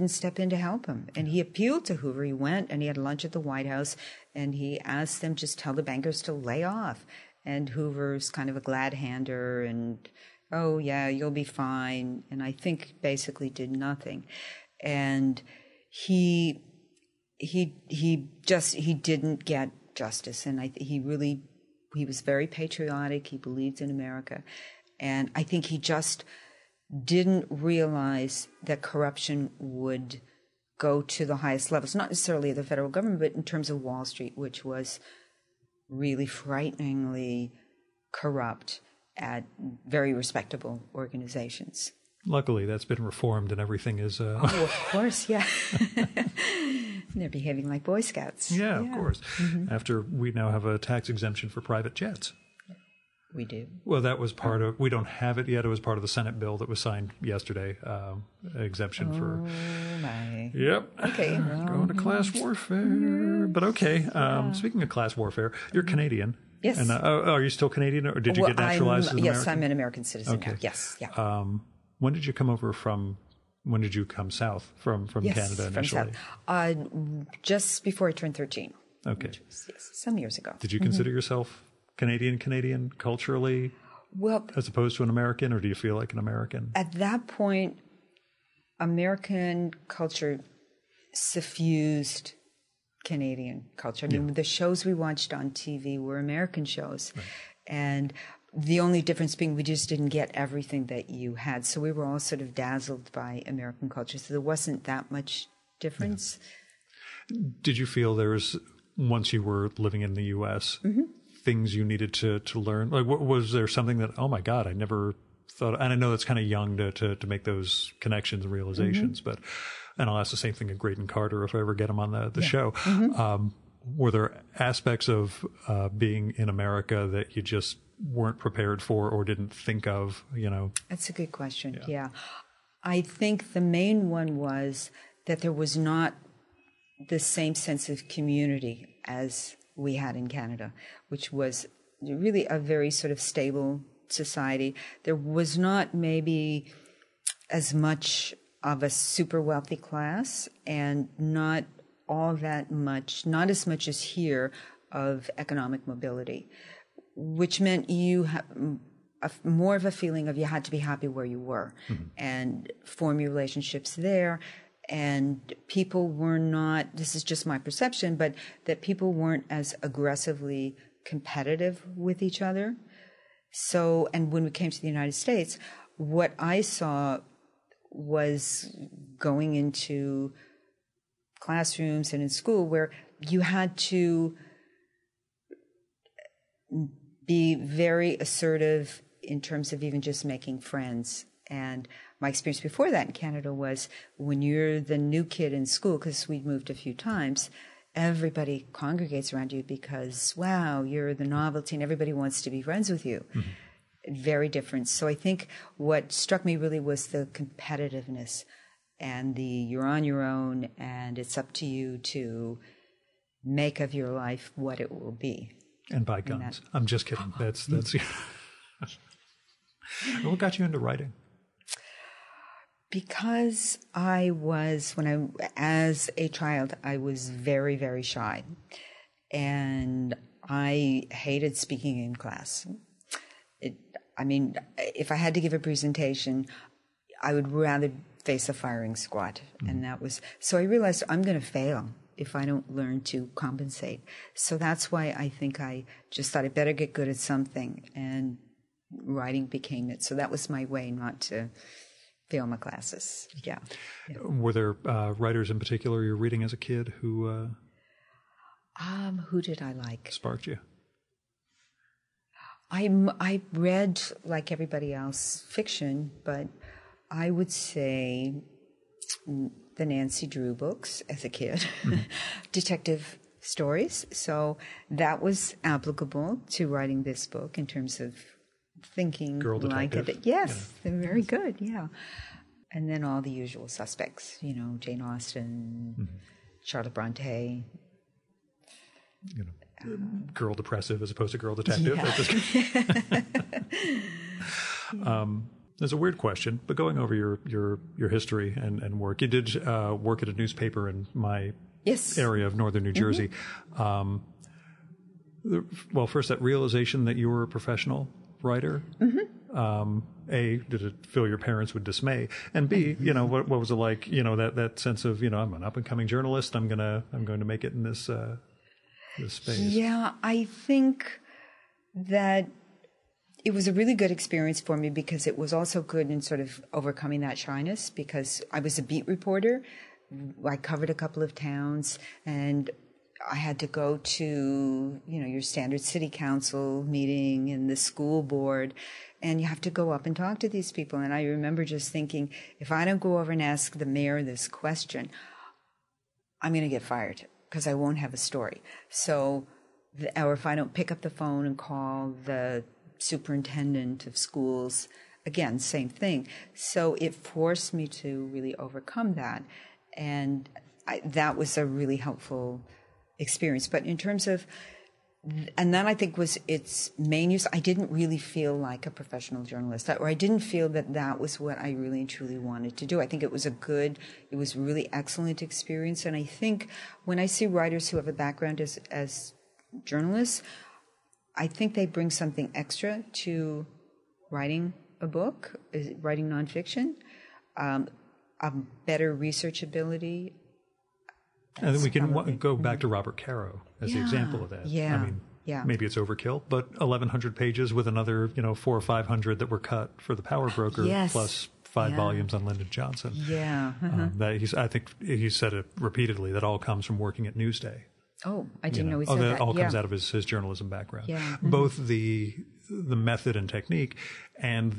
step in to help him. And he appealed to Hoover. He went and he had lunch at the White House and he asked them, just tell the bankers to lay off. And Hoover's kind of a glad hander and, oh yeah, you'll be fine. And I think basically did nothing. And he didn't get justice. And he was very patriotic. He believed in America. And I think he just didn't realize that corruption would go to the highest levels, not necessarily of the federal government, but in terms of Wall Street, which was really frighteningly corrupt at very respectable organizations. Luckily, that's been reformed and everything is... Oh, of course, yeah. They're behaving like Boy Scouts. Yeah, of course. Mm-hmm. After we now have a tax exemption for private jets. We do. Well, that was part of, we don't have it yet. It was part of the Senate bill that was signed yesterday, exemption for. Oh, my. Yep. Okay. Going to class warfare. But okay. Speaking of class warfare, you're Canadian. Yes. And are you still Canadian or did you get naturalized as an American? Yes, I'm an American citizen now. Yes. Yeah. When did you come over when did you come south from Canada initially? From south. Just before I turned 13. Okay. Which was, some years ago. Did you consider yourself Canadian culturally, well, as opposed to an American, or do you feel like an American? At that point, American culture suffused Canadian culture. I mean, the shows we watched on TV were American shows. Right. And the only difference being we just didn't get everything that you had. So we were all sort of dazzled by American culture. So there wasn't that much difference. Yeah. Did you feel there was, once you were living in the U.S., things you needed to learn? Like, was there something that, oh my God, I never thought, and I know that's kind of young to make those connections and realizations, but, and I'll ask the same thing of Graydon Carter if I ever get him on the show. Were there aspects of being in America that you just weren't prepared for or didn't think of, That's a good question. Yeah. I think the main one was that there was not the same sense of community as we had in Canada, which was really a very sort of stable society. There was not maybe as much of a super wealthy class and not all that much, not as much as here, of economic mobility, which meant you have more of a feeling of you had to be happy where you were and form your relationships there. And people were not, this is just my perception, but that people weren't as aggressively competitive with each other. So, and when we came to the United States, what I saw was going into classrooms and in school where you had to be very assertive in terms of even just making friends. And my experience before that in Canada was when you're the new kid in school, because we'd moved a few times, everybody congregates around you because, wow, you're the novelty and everybody wants to be friends with you. Very different. So I think what struck me really was the competitiveness and the you're on your own and it's up to you to make of your life what it will be. And buy guns. I'm just kidding. That's What got you into writing? Because as a child, I was very, very shy. And I hated speaking in class. If I had to give a presentation, I would rather face a firing squad. And so I realized I'm going to fail if I don't learn to compensate. So that's why I think I just thought I better get good at something, and writing became it. So that was my way not to fail my classes. Yeah. Were there writers in particular you're reading as a kid who did I like? Sparked you? I read, like everybody else, fiction, but I would say the Nancy Drew books as a kid, detective stories. So that was applicable to writing this book in terms of thinking Girl detective. like it. Yes, they're very good, yeah. And then all the usual suspects, Jane Austen, Charlotte Bronte. Girl depressive as opposed to girl detective. Yeah. There's a weird question, but going over your history and work, you did work at a newspaper in my area of northern New Jersey. Well, first, that realization that you were a professional writer. A, did it fill your parents with dismay? And B, what was it like? That sense of I'm an up and coming journalist. I'm going to make it in this space. Yeah, I think that it was a really good experience for me because it was also good in sort of overcoming that shyness, because I was a beat reporter. I covered a couple of towns, and I had to go to, your standard city council meeting and the school board, and you have to go up and talk to these people. And I remember just thinking, if I don't go over and ask the mayor this question, I'm going to get fired because I won't have a story. So, or if I don't pick up the phone and call the superintendent of schools, again, same thing. So it forced me to really overcome that. And that was a really helpful experience. But in terms of, and that I think was its main use, I didn't really feel like a professional journalist, or I didn't feel that was what I really and truly wanted to do. I think it was really excellent experience. And I think when I see writers who have a background as journalists, I think they bring something extra to writing a book, writing nonfiction, a better research ability. And then we can go back to Robert Caro as the example of that. Yeah. Maybe it's overkill, but 1,100 pages with another, 400 or 500 that were cut for the Power Broker, plus 5 volumes on Lyndon Johnson. Yeah. I think he said it repeatedly, that all comes from working at Newsday. Oh, I didn't know he said that. All comes out of his journalism background. Yeah. Both the method and technique and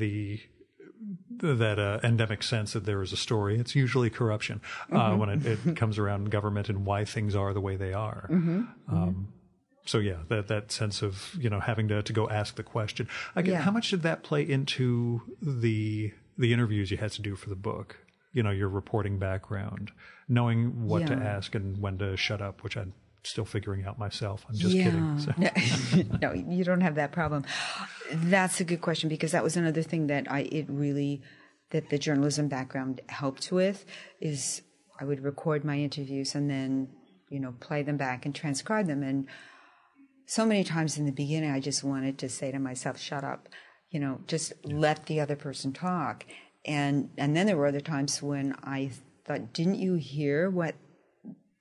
that endemic sense that there is a story. It's usually corruption when it comes around government and why things are the way they are. So yeah, that sense of having to go ask the question. How much did that play into the interviews you had to do for the book? Your reporting background, knowing what to ask and when to shut up, which I'm still figuring out myself. I'm just kidding. So. No, you don't have that problem. That's a good question, because that was another thing that that the journalism background helped with, is I would record my interviews and then, play them back and transcribe them. And so many times in the beginning, I just wanted to say to myself, shut up, just let the other person talk. And then there were other times when I thought, didn't you hear what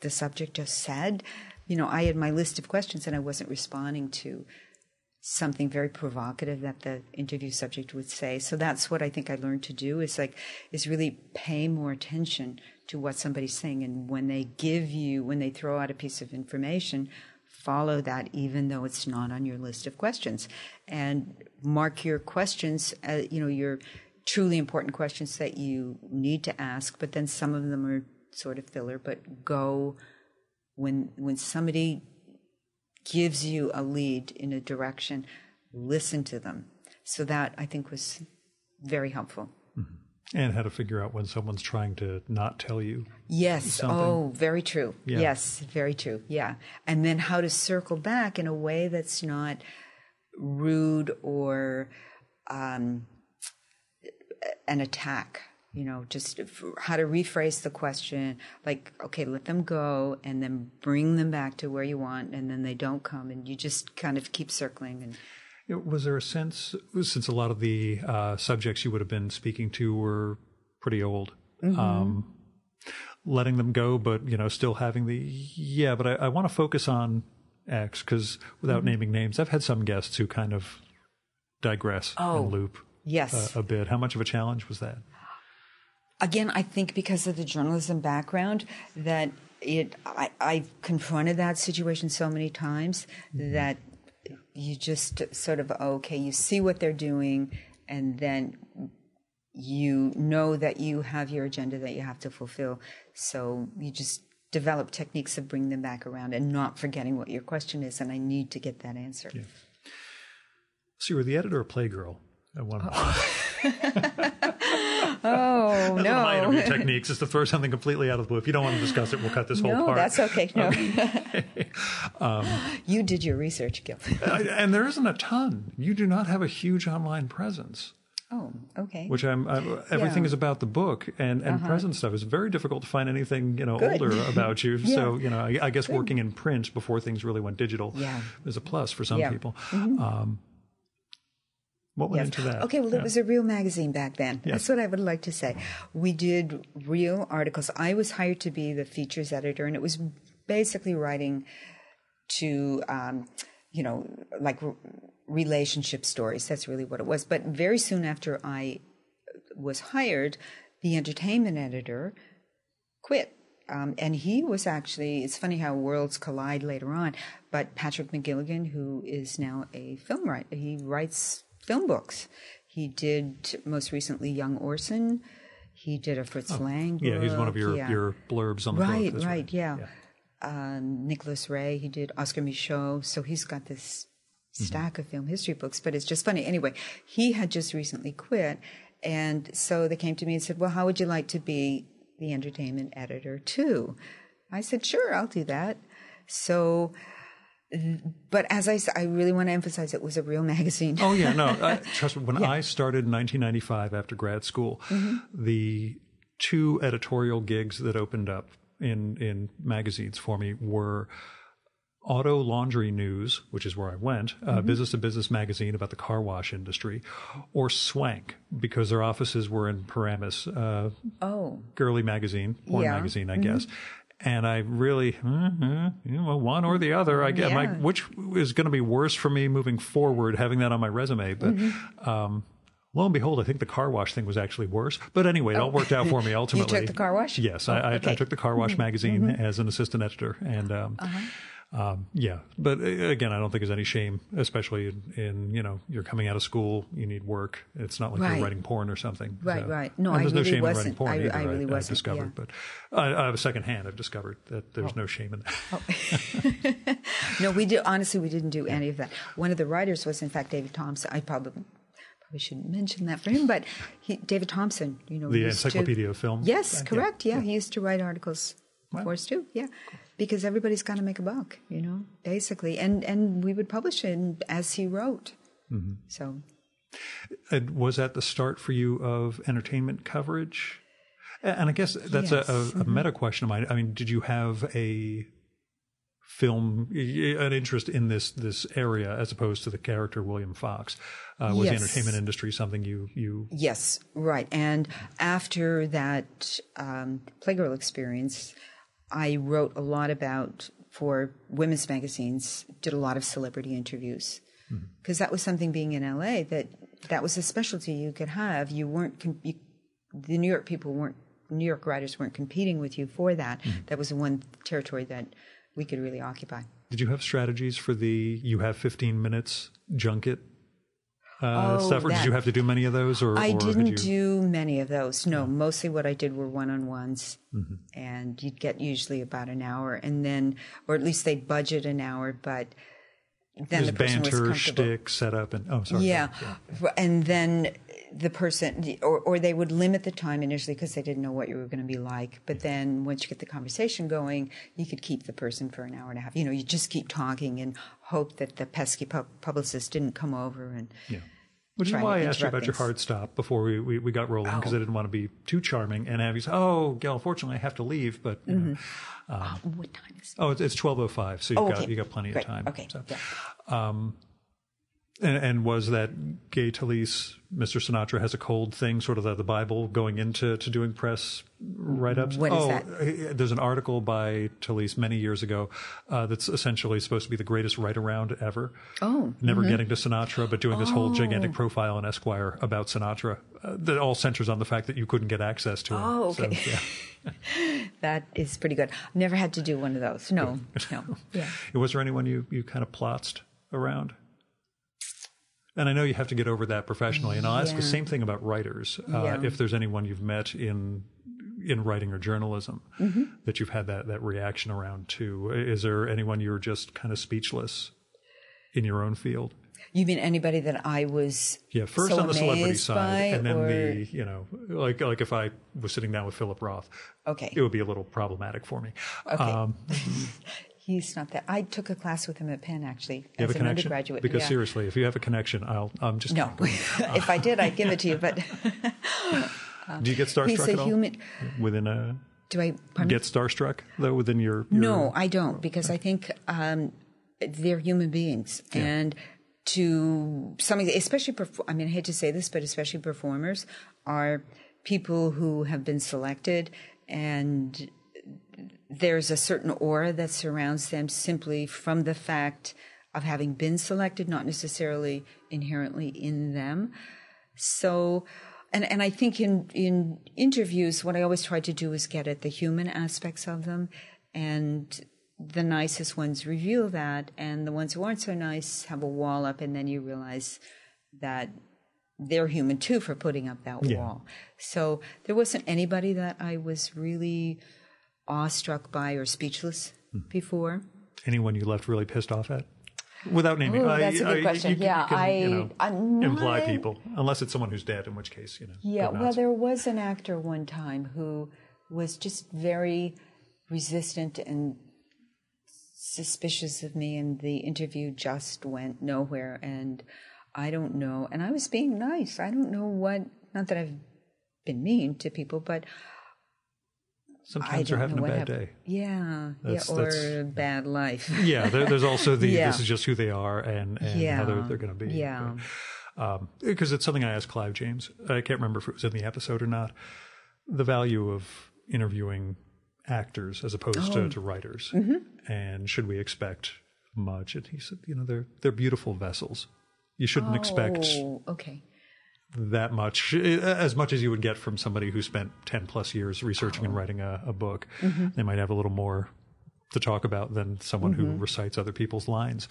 the subject just said? I had my list of questions and I wasn't responding to something very provocative that the interview subject would say. So that's what I think I learned to do, is really pay more attention to what somebody's saying. And when they throw out a piece of information, follow that, even though it's not on your list of questions, and mark your questions, your truly important questions that you need to ask. But then some of them are sort of filler, but go when somebody gives you a lead in a direction, listen to them. So that, I think, was very helpful. And how to figure out when someone's trying to not tell you. Yes. Something. Oh, very true. Yeah. Yes, very true. Yeah. And then how to circle back in a way that's not rude or an attack. Just how to rephrase the question, like, okay, let them go and then bring them back to where you want, and then they don't come, and you just kind of keep circling. And was there a sense, since a lot of the subjects you would have been speaking to were pretty old, letting them go, but, still having but I want to focus on X, because without naming names, I've had some guests who kind of digress and loop yes. a bit. How much of a challenge was that? Again, I think because of the journalism background that I've confronted that situation so many times that you just sort of, okay, you see what they're doing, and then you know that you have your agenda that you have to fulfill. So you just develop techniques of bringing them back around and not forgetting what your question is, and I need to get that answer. Yeah. So you were the editor of Playgirl at one point. Oh, that's no. one of my interview techniques is to throw something completely out of the blue. If you don't want to discuss it, we'll cut this whole part. No, that's okay. No. Okay. You did your research, Gil. And there isn't a ton. You do not have a huge online presence. Oh, okay. Which everything is about the book and present stuff. It's very difficult to find anything, older about you. Yeah. So, I guess working in print before things really went digital is a plus for some people. Mm-hmm. What went into that? Okay, well, it was a real magazine back then. Yes. That's what I would like to say. We did real articles. I was hired to be the features editor, and it was basically writing to, like relationship stories. That's really what it was. But very soon after I was hired, the entertainment editor quit. And he was actually, it's funny how worlds collide later on, but Patrick McGilligan, who is now a film writer, he writes film books. He did most recently Young Orson. He did a Fritz Lang book. Yeah, he's one of your blurbs on the book. Right, yeah. Nicholas Ray, he did Oscar Michaud. So he's got this stack of film history books, but it's just funny. Anyway, he had just recently quit, and so they came to me and said, well, how would you like to be the entertainment editor too? I said, sure, I'll do that. So... But as I said, I really want to emphasize it was a real magazine. Oh, yeah. No, trust me. When I started in 1995 after grad school, the two editorial gigs that opened up in magazines for me were Auto Laundry News, which is where I went, Business to Business magazine about the car wash industry, or Swank, because their offices were in Paramus. Girly magazine, porn magazine, I guess. And I really, one or the other, I guess, which is going to be worse for me moving forward, having that on my resume. But lo and behold, I think the car wash thing was actually worse. But anyway, it all worked out for me ultimately. You took the car wash? Yes, I took the car wash magazine as an assistant editor. And but again, I don't think there's any shame, especially in you're coming out of school, you need work. It's not like you're writing porn or something. Right. No, and I there's really no shame wasn't. in writing porn I really wasn't. I've discovered, but I have a secondhand. I've discovered that there's no shame in that. No, we did. Honestly, we didn't do any of that. One of the writers was, in fact, David Thompson. I probably shouldn't mention that for him, but David Thompson, the Encyclopedia of Film. Yes, correct. Yeah, he used to write articles for us too. Yeah. Because everybody's got to make a buck, basically. And we would publish it as he wrote. Mm-hmm. So. And was that the start for you of entertainment coverage? And I guess that's a meta question of mine. I mean, did you have an interest in this area as opposed to the character William Fox? Was the entertainment industry something you... Yes, right. And after that Playgirl experience... I wrote a lot for women's magazines, did a lot of celebrity interviews. Because that was something being in LA, that was a specialty you could have. You weren't, the New York writers weren't competing with you for that. That was the one territory that we could really occupy. Did you have strategies for you have 15 minutes junket stuff, or did you have to do many of those? I didn't do many of those. No, mostly what I did were one-on-ones, and you'd get usually about an hour, and then, or at least they'd budget an hour, but then the person was comfortable. Banter, shtick, setup, and and then the person, or they would limit the time initially because they didn't know what you were going to be like. But then once you get the conversation going, you could keep the person for an hour and a half. You just keep talking and hope that the pesky publicist didn't come over and Which is why I asked you about your hard stop before we got rolling, because I didn't want to be too charming and have you say, "Oh, Gail, unfortunately, I have to leave." But you know, what time is it? Oh, it's 12:05, so you got plenty of time. Okay. So, yeah. And was that Gay Talese, Mr. Sinatra has a cold thing, sort of the Bible going into doing press write-ups? What is that? There's an article by Talese many years ago that's essentially supposed to be the greatest write-around ever. Never getting to Sinatra, but doing this whole gigantic profile in Esquire about Sinatra that all centers on the fact that you couldn't get access to him. Oh, okay. So, yeah. That is pretty good. Never had to do one of those. No. Yeah. Was there anyone you kind of plotzed around? And I know you have to get over that professionally, and I'll ask the same thing about writers. If there's anyone you've met in writing or journalism that you've had that reaction around too. Is there anyone you're just kind of speechless in your own field? You mean anybody that I was first so on the celebrity amazed side, by, and then or... like if I was sitting down with Philip Roth, it would be a little problematic for me. Okay. He's not that. I took a class with him at Penn, actually, as an undergraduate. Because seriously, if you have a connection, I'm just no. If I did, I'd give it to you. But do you get starstruck at all? Within a do I get starstruck though within your? No, I don't, because I think they're human beings, and to some, especially I hate to say this, but especially performers are people who have been selected, and there's a certain aura that surrounds them simply from the fact of having been selected, not necessarily inherently in them. So, and I think in interviews, what I always try to do is get at the human aspects of them, and the nicest ones reveal that, and the ones who aren't so nice have a wall up, and then you realize that they're human too for putting up that wall. So there wasn't anybody that I was really awestruck by or speechless before. Anyone you left really pissed off at? Without naming. Oh, that's a good question. I'm not imply people, unless it's someone who's dead, in which case, Yeah, well, there was an actor one time who was just very resistant and suspicious of me, and the interview just went nowhere, and I don't know. And I was being nice. I don't know what, not that I've been mean to people, but sometimes they're having a bad day. Or a bad life. There's also this is just who they are and how they're going to be. Because it's something I asked Clive James. I can't remember if it was in the episode or not. The value of interviewing actors as opposed to writers. And should we expect much? And he said, they're beautiful vessels. You shouldn't expect that much, as much as you would get from somebody who spent 10 plus years researching and writing a book. They might have a little more to talk about than someone who recites other people's lines.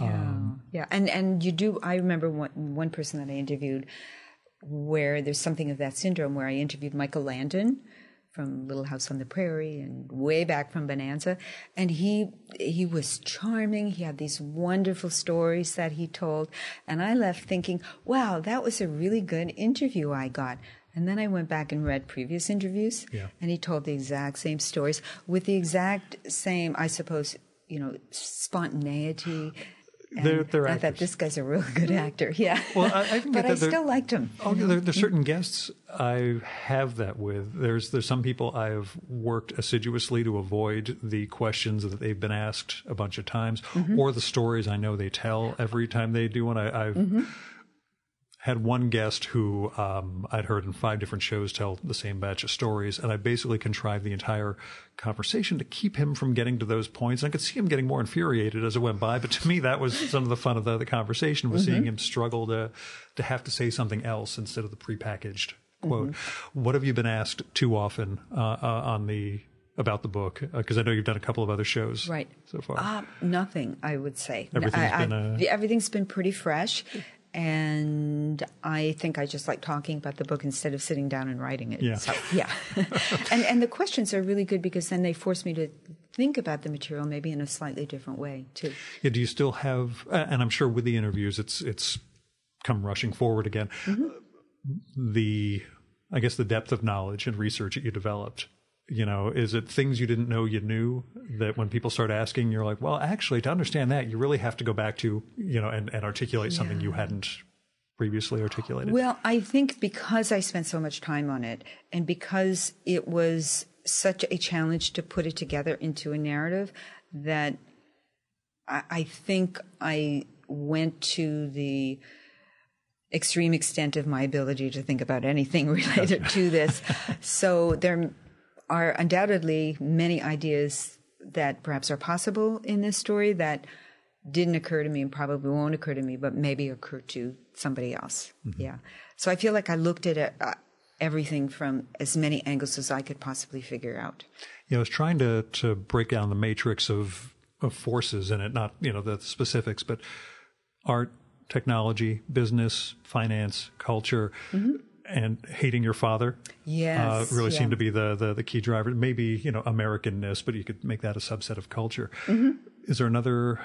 And you do, I remember one person that I interviewed where there's something of that syndrome, where I interviewed Michael Landon from Little House on the Prairie and way back from Bonanza. And he was charming. He had these wonderful stories that he told. And I left thinking, wow, that was a really good interview I got. And then I went back and read previous interviews, and he told the exact same stories with the exact same, I suppose, spontaneity. And I thought, this guy's a real good actor. Well, I think but I still liked him. There's certain guests I have that with. There's some people I've worked assiduously to avoid the questions that they've been asked a bunch of times, or the stories I know they tell every time they do one. I've had one guest who I'd heard in 5 different shows tell the same batch of stories, and I basically contrived the entire conversation to keep him from getting to those points. And I could see him getting more infuriated as it went by, but to me that was some of the fun of the conversation, was seeing him struggle to have to say something else instead of the prepackaged quote. What have you been asked too often about the book? Because I know you've done a couple of other shows so far. Nothing, I would say. Everything's been pretty fresh. And I think I just like talking about the book instead of sitting down and writing it. So, and the questions are really good, because then they force me to think about the material maybe in a slightly different way too. Do you still have, and I'm sure with the interviews it's come rushing forward again, the depth of knowledge and research that you developed? You know, is it things you didn't know you knew that when people start asking, you're like, well, actually, to understand that, you really have to go back to, you know, and articulate something you hadn't previously articulated? Well, I think because I spent so much time on it, and because it was such a challenge to put it together into a narrative, that I think I went to the extreme extent of my ability to think about anything related to this. So there are undoubtedly many ideas that perhaps are possible in this story that didn't occur to me and probably won't occur to me, but maybe occur to somebody else. Mm-hmm. Yeah. So I feel like I looked at everything from as many angles as I could possibly figure out. You know, I was trying to break down the matrix of forces in it, not, you know, the specifics, but art, technology, business, finance, culture, and hating your father. Yes. Really seemed to be the key driver. Maybe, you know, Americanness, but you could make that a subset of culture. Is there another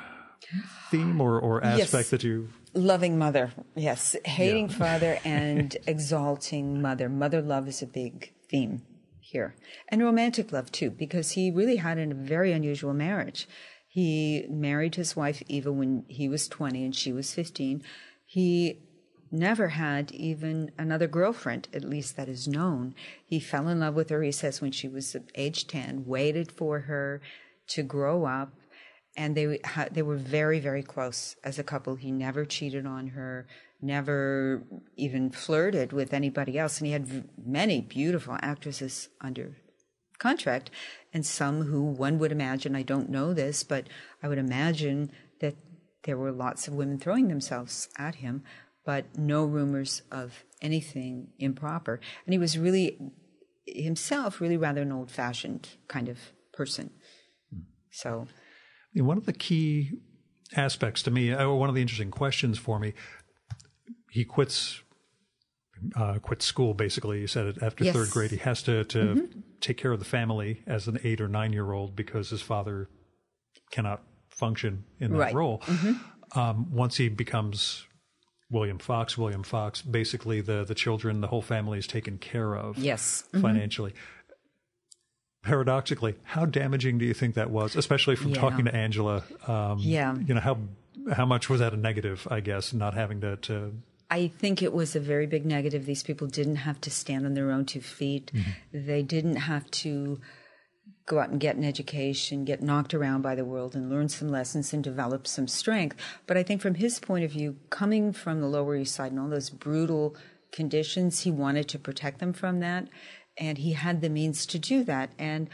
theme or aspect that you... Loving mother, yes. Hating father and exalting mother. Mother love is a big theme here. And romantic love, too, because he really had a very unusual marriage. He married his wife, Eva, when he was 20 and she was 15. He never had even another girlfriend, at least that is known. He fell in love with her, he says, when she was age 10, waited for her to grow up. And they were very, very close as a couple. He never cheated on her, never even flirted with anybody else. And he had many beautiful actresses under contract, and some who one would imagine, I don't know this, but I would imagine that there were lots of women throwing themselves at him, but no rumors of anything improper. And he was really, himself, really rather an old-fashioned kind of person. So... One of the key aspects to me, or one of the interesting questions for me, he quits school, basically. You said it after third grade. He has to take care of the family as an 8 or 9 year old because his father cannot function in that role. Once he becomes William Fox, basically the children, the whole family is taken care of financially. Paradoxically, how damaging do you think that was, especially from talking to Angela? You know, how much was that a negative, I guess, not having to... I think it was a very big negative. These people didn't have to stand on their own 2 feet. They didn't have to go out and get an education, get knocked around by the world and learn some lessons and develop some strength. But I think from his point of view, coming from the Lower East Side and all those brutal conditions, he wanted to protect them from that. And he had the means to do that. And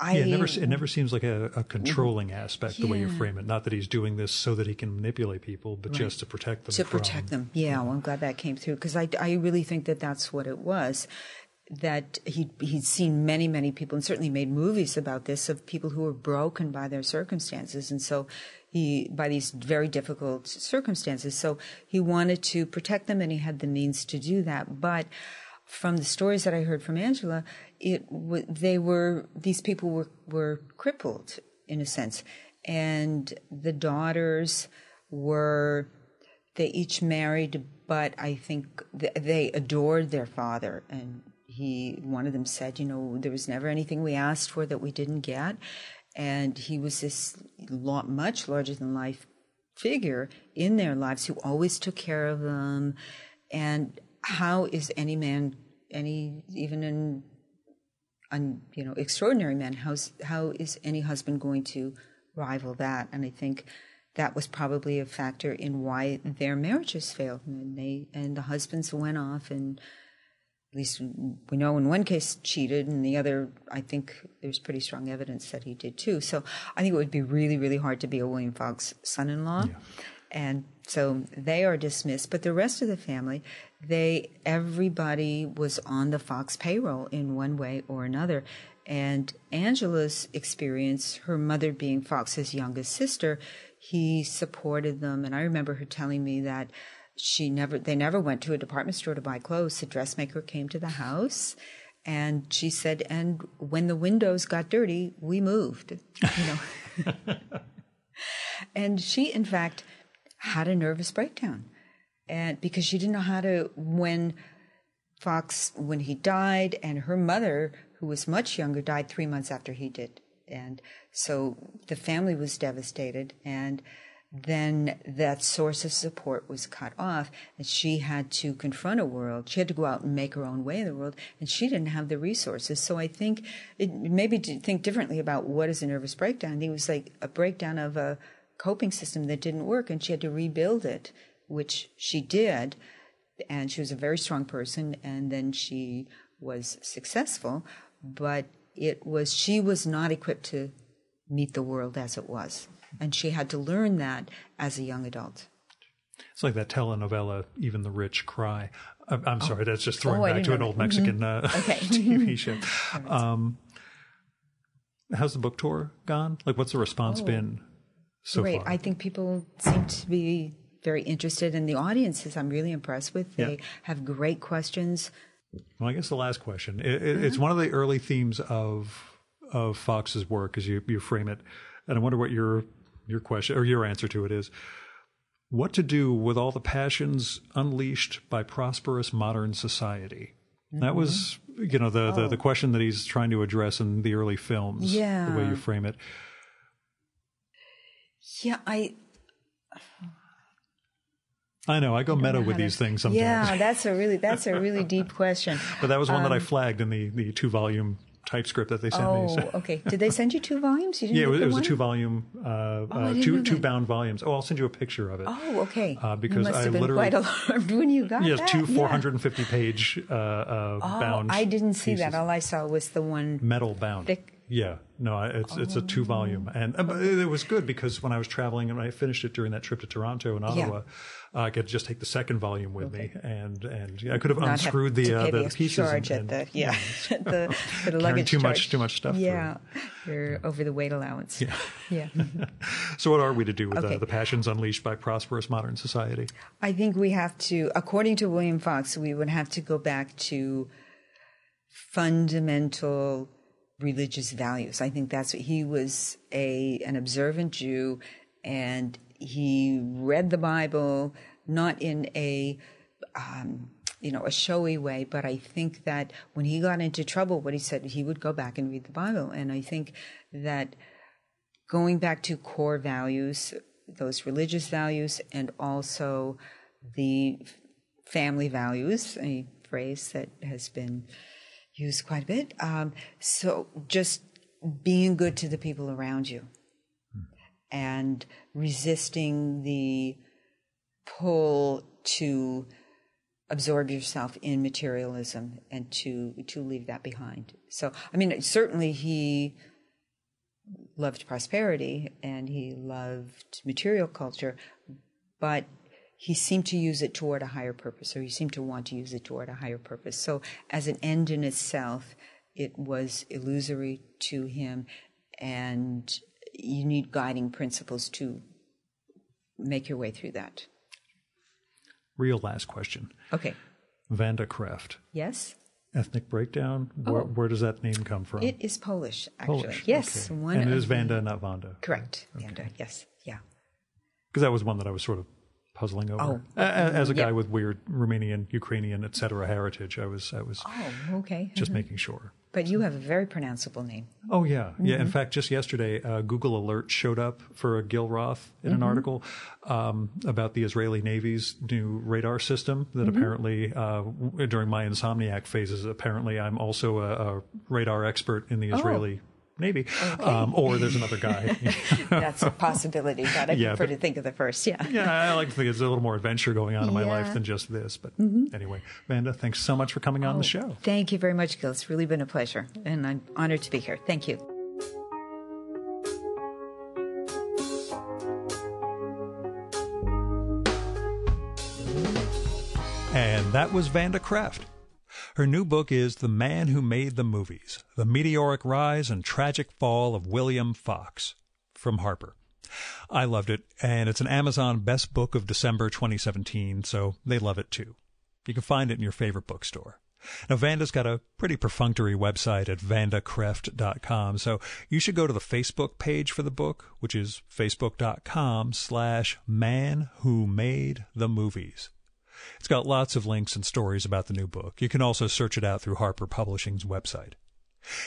it never seems like a controlling aspect, the way you frame it. Not that he's doing this so that he can manipulate people, but just to protect them. Protect them. Yeah, well, I'm glad that came through, because I really think that that's what it was. That he'd seen many, many people, and certainly made movies about this, of people who were broken by their circumstances. And so by these very difficult circumstances. So he wanted to protect them, and he had the means to do that. But from the stories that I heard from Angela, these people were crippled in a sense, and the daughters they each married, but I think they adored their father, and one of them said, you know, there was never anything we asked for that we didn't get, and he was this much larger than life figure in their lives who always took care of them. And how is any man, even an extraordinary man, how is any husband going to rival that? And I think that was probably a factor in why their marriages failed. And the husbands went off, and at least we know in one case cheated, and the other, I think there's pretty strong evidence that he did too. So I think it would be really, really hard to be a William Fox son-in-law. Yeah. And so they are dismissed. But the rest of the family, everybody was on the Fox payroll in one way or another. And Angela's experience, her mother being Fox's youngest sister, he supported them. And I remember her telling me that they never went to a department store to buy clothes. The dressmaker came to the house, and she said, and when the windows got dirty, we moved, And she, in fact, had a nervous breakdown. and because she didn't know how to, when he died, and her mother, who was much younger, died 3 months after he did. And so the family was devastated, and then that source of support was cut off, and she had to confront a world. She had to go out and make her own way in the world, and she didn't have the resources. So I think maybe to think differently about what is a nervous breakdown. It was like a breakdown of a coping system that didn't work, and she had to rebuild it, which she did. And she was a very strong person, and then she was successful, but she was not equipped to meet the world as it was. And she had to learn that as a young adult. It's like that telenovela, Even the Rich Cry. I'm sorry, that's just throwing back to an old Mexican TV show. How's the book tour gone? Like, what's the response been so far? I think people seem to be very interested, and the audiences I'm really impressed with. They have great questions. Well, I guess the last question. It's one of the early themes of Fox's work as you frame it. And I wonder what your question or your answer to it is. What to do with all the passions unleashed by prosperous modern society? That was, the question that he's trying to address in the early films. Yeah. The way you frame it. Yeah, I know. I go meta with these things sometimes. Yeah, that's a really deep question. But that was one that I flagged in the 2-volume typescript that they sent me. So. Okay. Did they send you 2 volumes? You didn't it was one? a 2-volume, two bound volumes. Oh, I'll send you a picture of it. Oh, okay. Because you must I have been literally quite alarmed when you got that. 2 450-page bound. I didn't see pieces. that. All I saw was the one metal bound. Thick. Yeah, no, it's a 2-volume, and it was good because when I was traveling and I finished it during that trip to Toronto and Ottawa, I could just take the 2nd volume with me, and I could have unscrewed the pieces charge and the luggage too charge. much stuff. Yeah, you're over the weight allowance. Yeah. So what are we to do with the passions unleashed by prosperous modern society? I think we have to, according to William Fox, we would have to go back to fundamental religious values. I think that's what he was, an observant Jew, and he read the Bible not in a showy way, but I think that when he got into trouble, what he said, he would go back and read the Bible. And I think that going back to core values, those religious values, and also the family values, a phrase that has been used quite a bit. So just being good to the people around you and resisting the pull to absorb yourself in materialism and to leave that behind. So, I mean, certainly he loved prosperity and he loved material culture, but he seemed to use it toward a higher purpose, or he seemed to want to use it toward a higher purpose. So as an end in itself, it was illusory to him, and you need guiding principles to make your way through that. Real last question. Okay. Vanda Krefft. Yes? Ethnic breakdown? Where does that name come from? It is Polish, actually. Polish. Yes. Okay. And it is Vanda, not Vanda. Correct. Okay. Vanda, yes. Yeah. Because that was one that I was sort of puzzling over. As a guy with weird Romanian, Ukrainian, etc. heritage, I was just making sure. But you have a very pronounceable name. Oh, yeah. Yeah. In fact, just yesterday, Google Alert showed up for Gil Roth in an article about the Israeli Navy's new radar system that apparently, during my insomniac phases, apparently I'm also a radar expert in the Israeli Navy. Okay. Or there's another guy. That's a possibility, but I prefer to think of the first, Yeah, I like to think there's a little more adventure going on in my life than just this. But anyway, Vanda, thanks so much for coming on the show. Thank you very much, Gil. It's really been a pleasure, and I'm honored to be here. Thank you. And that was Vanda Krefft. Her new book is The Man Who Made the Movies, The Meteoric Rise and Tragic Fall of William Fox, from Harper. I loved it, and it's an Amazon Best Book of December 2017, so they love it too. You can find it in your favorite bookstore. Now, Vanda's got a pretty perfunctory website at vandakrefft.com, so you should go to the Facebook page for the book, which is facebook.com/manwhomadethemovies. It's got lots of links and stories about the new book. You can also search it out through Harper Publishing's website.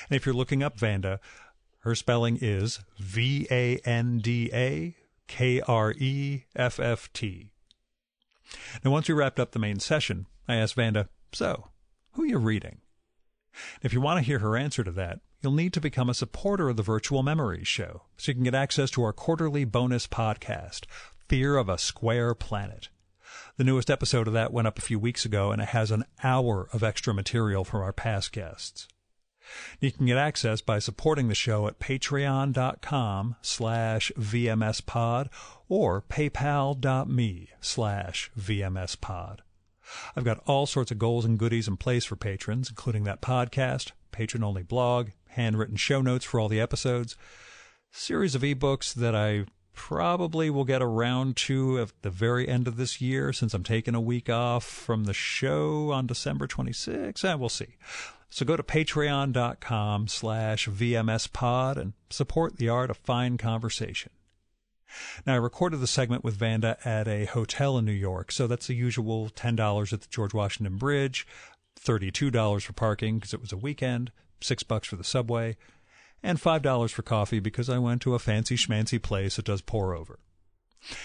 And if you're looking up Vanda, her spelling is Vandakrefft. Now, once we wrapped up the main session, I asked Vanda, so, who are you reading? If you want to hear her answer to that, you'll need to become a supporter of the Virtual Memories Show so you can get access to our quarterly bonus podcast, Fear of a Square Planet. The newest episode of that went up a few weeks ago, and it has an hour of extra material from our past guests. You can get access by supporting the show at patreon.com/VMSpod or paypal.me/VMSpod. I've got all sorts of goals and goodies in place for patrons, including that podcast, patron-only blog, handwritten show notes for all the episodes, series of ebooks that I probably will get around to at the very end of this year since I'm taking a week off from the show on December 26th. We'll see. So go to patreon.com/VMSpod and support the art of fine conversation. Now, I recorded the segment with Vanda at a hotel in New York, so that's the usual $10 at the George Washington Bridge, $32 for parking because it was a weekend, $6 for the subway, and $5 for coffee because I went to a fancy schmancy place that does pour over.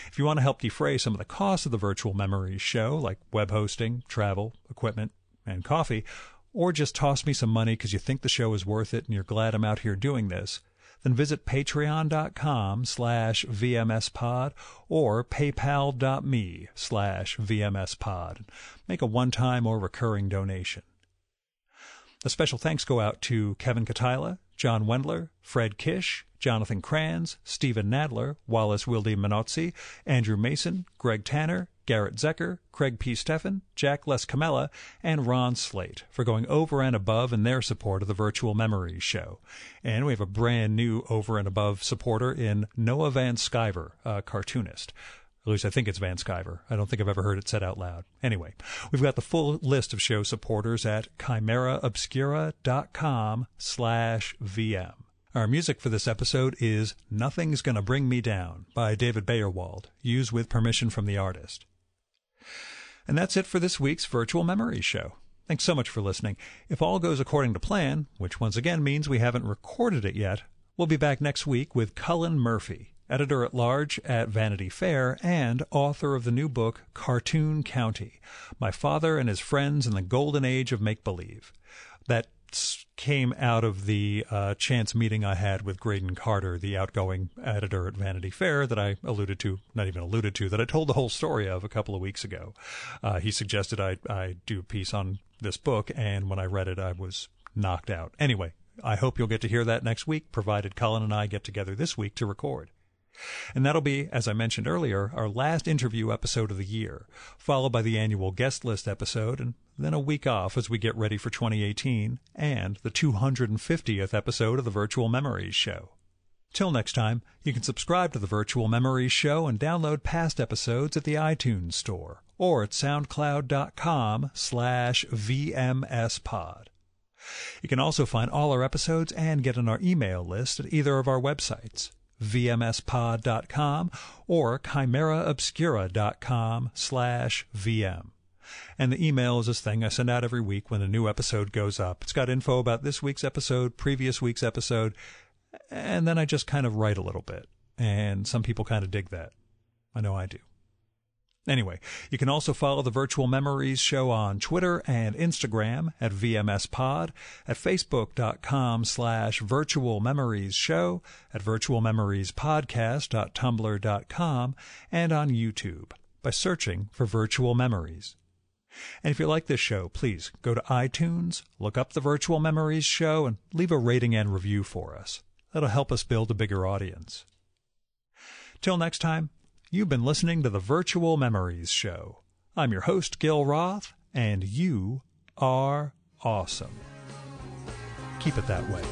If you want to help defray some of the costs of the Virtual Memories Show, like web hosting, travel, equipment, and coffee, or just toss me some money because you think the show is worth it and you're glad I'm out here doing this, then visit patreon.com/VMSpod or paypal.me/VMSpod. Make a one-time or recurring donation. A special thanks go out to Kevin Katila, John Wendler, Fred Kish, Jonathan Kranz, Stephen Nadler, Wallace Wilde Minozzi, Andrew Mason, Greg Tanner, Garrett Zecker, Craig P. Steffen, Jack Lescamella, and Ron Slate for going over and above in their support of the Virtual Memories Show. And we have a brand new over and above supporter in Noah Van Sciver, a cartoonist. At least I think it's Van Sciver. I don't think I've ever heard it said out loud. Anyway, we've got the full list of show supporters at chimeraobscura.com/VM. Our music for this episode is Nothing's Gonna Bring Me Down by David Bayerwald, used with permission from the artist. And that's it for this week's Virtual Memories Show. Thanks so much for listening. If all goes according to plan, which once again means we haven't recorded it yet, we'll be back next week with Cullen Murphy, editor-at-large at Vanity Fair and author of the new book Cartoon County, My Father and His Friends in the Golden Age of Make-Believe. That came out of the chance meeting I had with Graydon Carter, the outgoing editor at Vanity Fair that I that I told the whole story of a couple of weeks ago. He suggested I do a piece on this book, and when I read it, I was knocked out. Anyway, I hope you'll get to hear that next week, provided Colin and I get together this week to record. And that'll be, as I mentioned earlier, our last interview episode of the year, followed by the annual guest list episode, and then a week off as we get ready for 2018 and the 250th episode of the Virtual Memories Show. Till next time, you can subscribe to the Virtual Memories Show and download past episodes at the iTunes Store or at soundcloud.com/VMSpod. You can also find all our episodes and get on our email list at either of our websites, vmspod.com or chimeraobscura.com/VM. And the email is this thing I send out every week when a new episode goes up. It's got info about this week's episode, previous week's episode, and then I just kind of write a little bit. And some people kind of dig that. I know I do. Anyway, you can also follow the Virtual Memories Show on Twitter and Instagram at VMSPod, at Facebook.com/Virtual Memories Show, at VirtualMemoriesPodcast.tumblr.com, and on YouTube by searching for Virtual Memories. And if you like this show, please go to iTunes, look up the Virtual Memories Show, and leave a rating and review for us. That'll help us build a bigger audience. Till next time, you've been listening to the Virtual Memories Show. I'm your host, Gil Roth, and you are awesome. Keep it that way.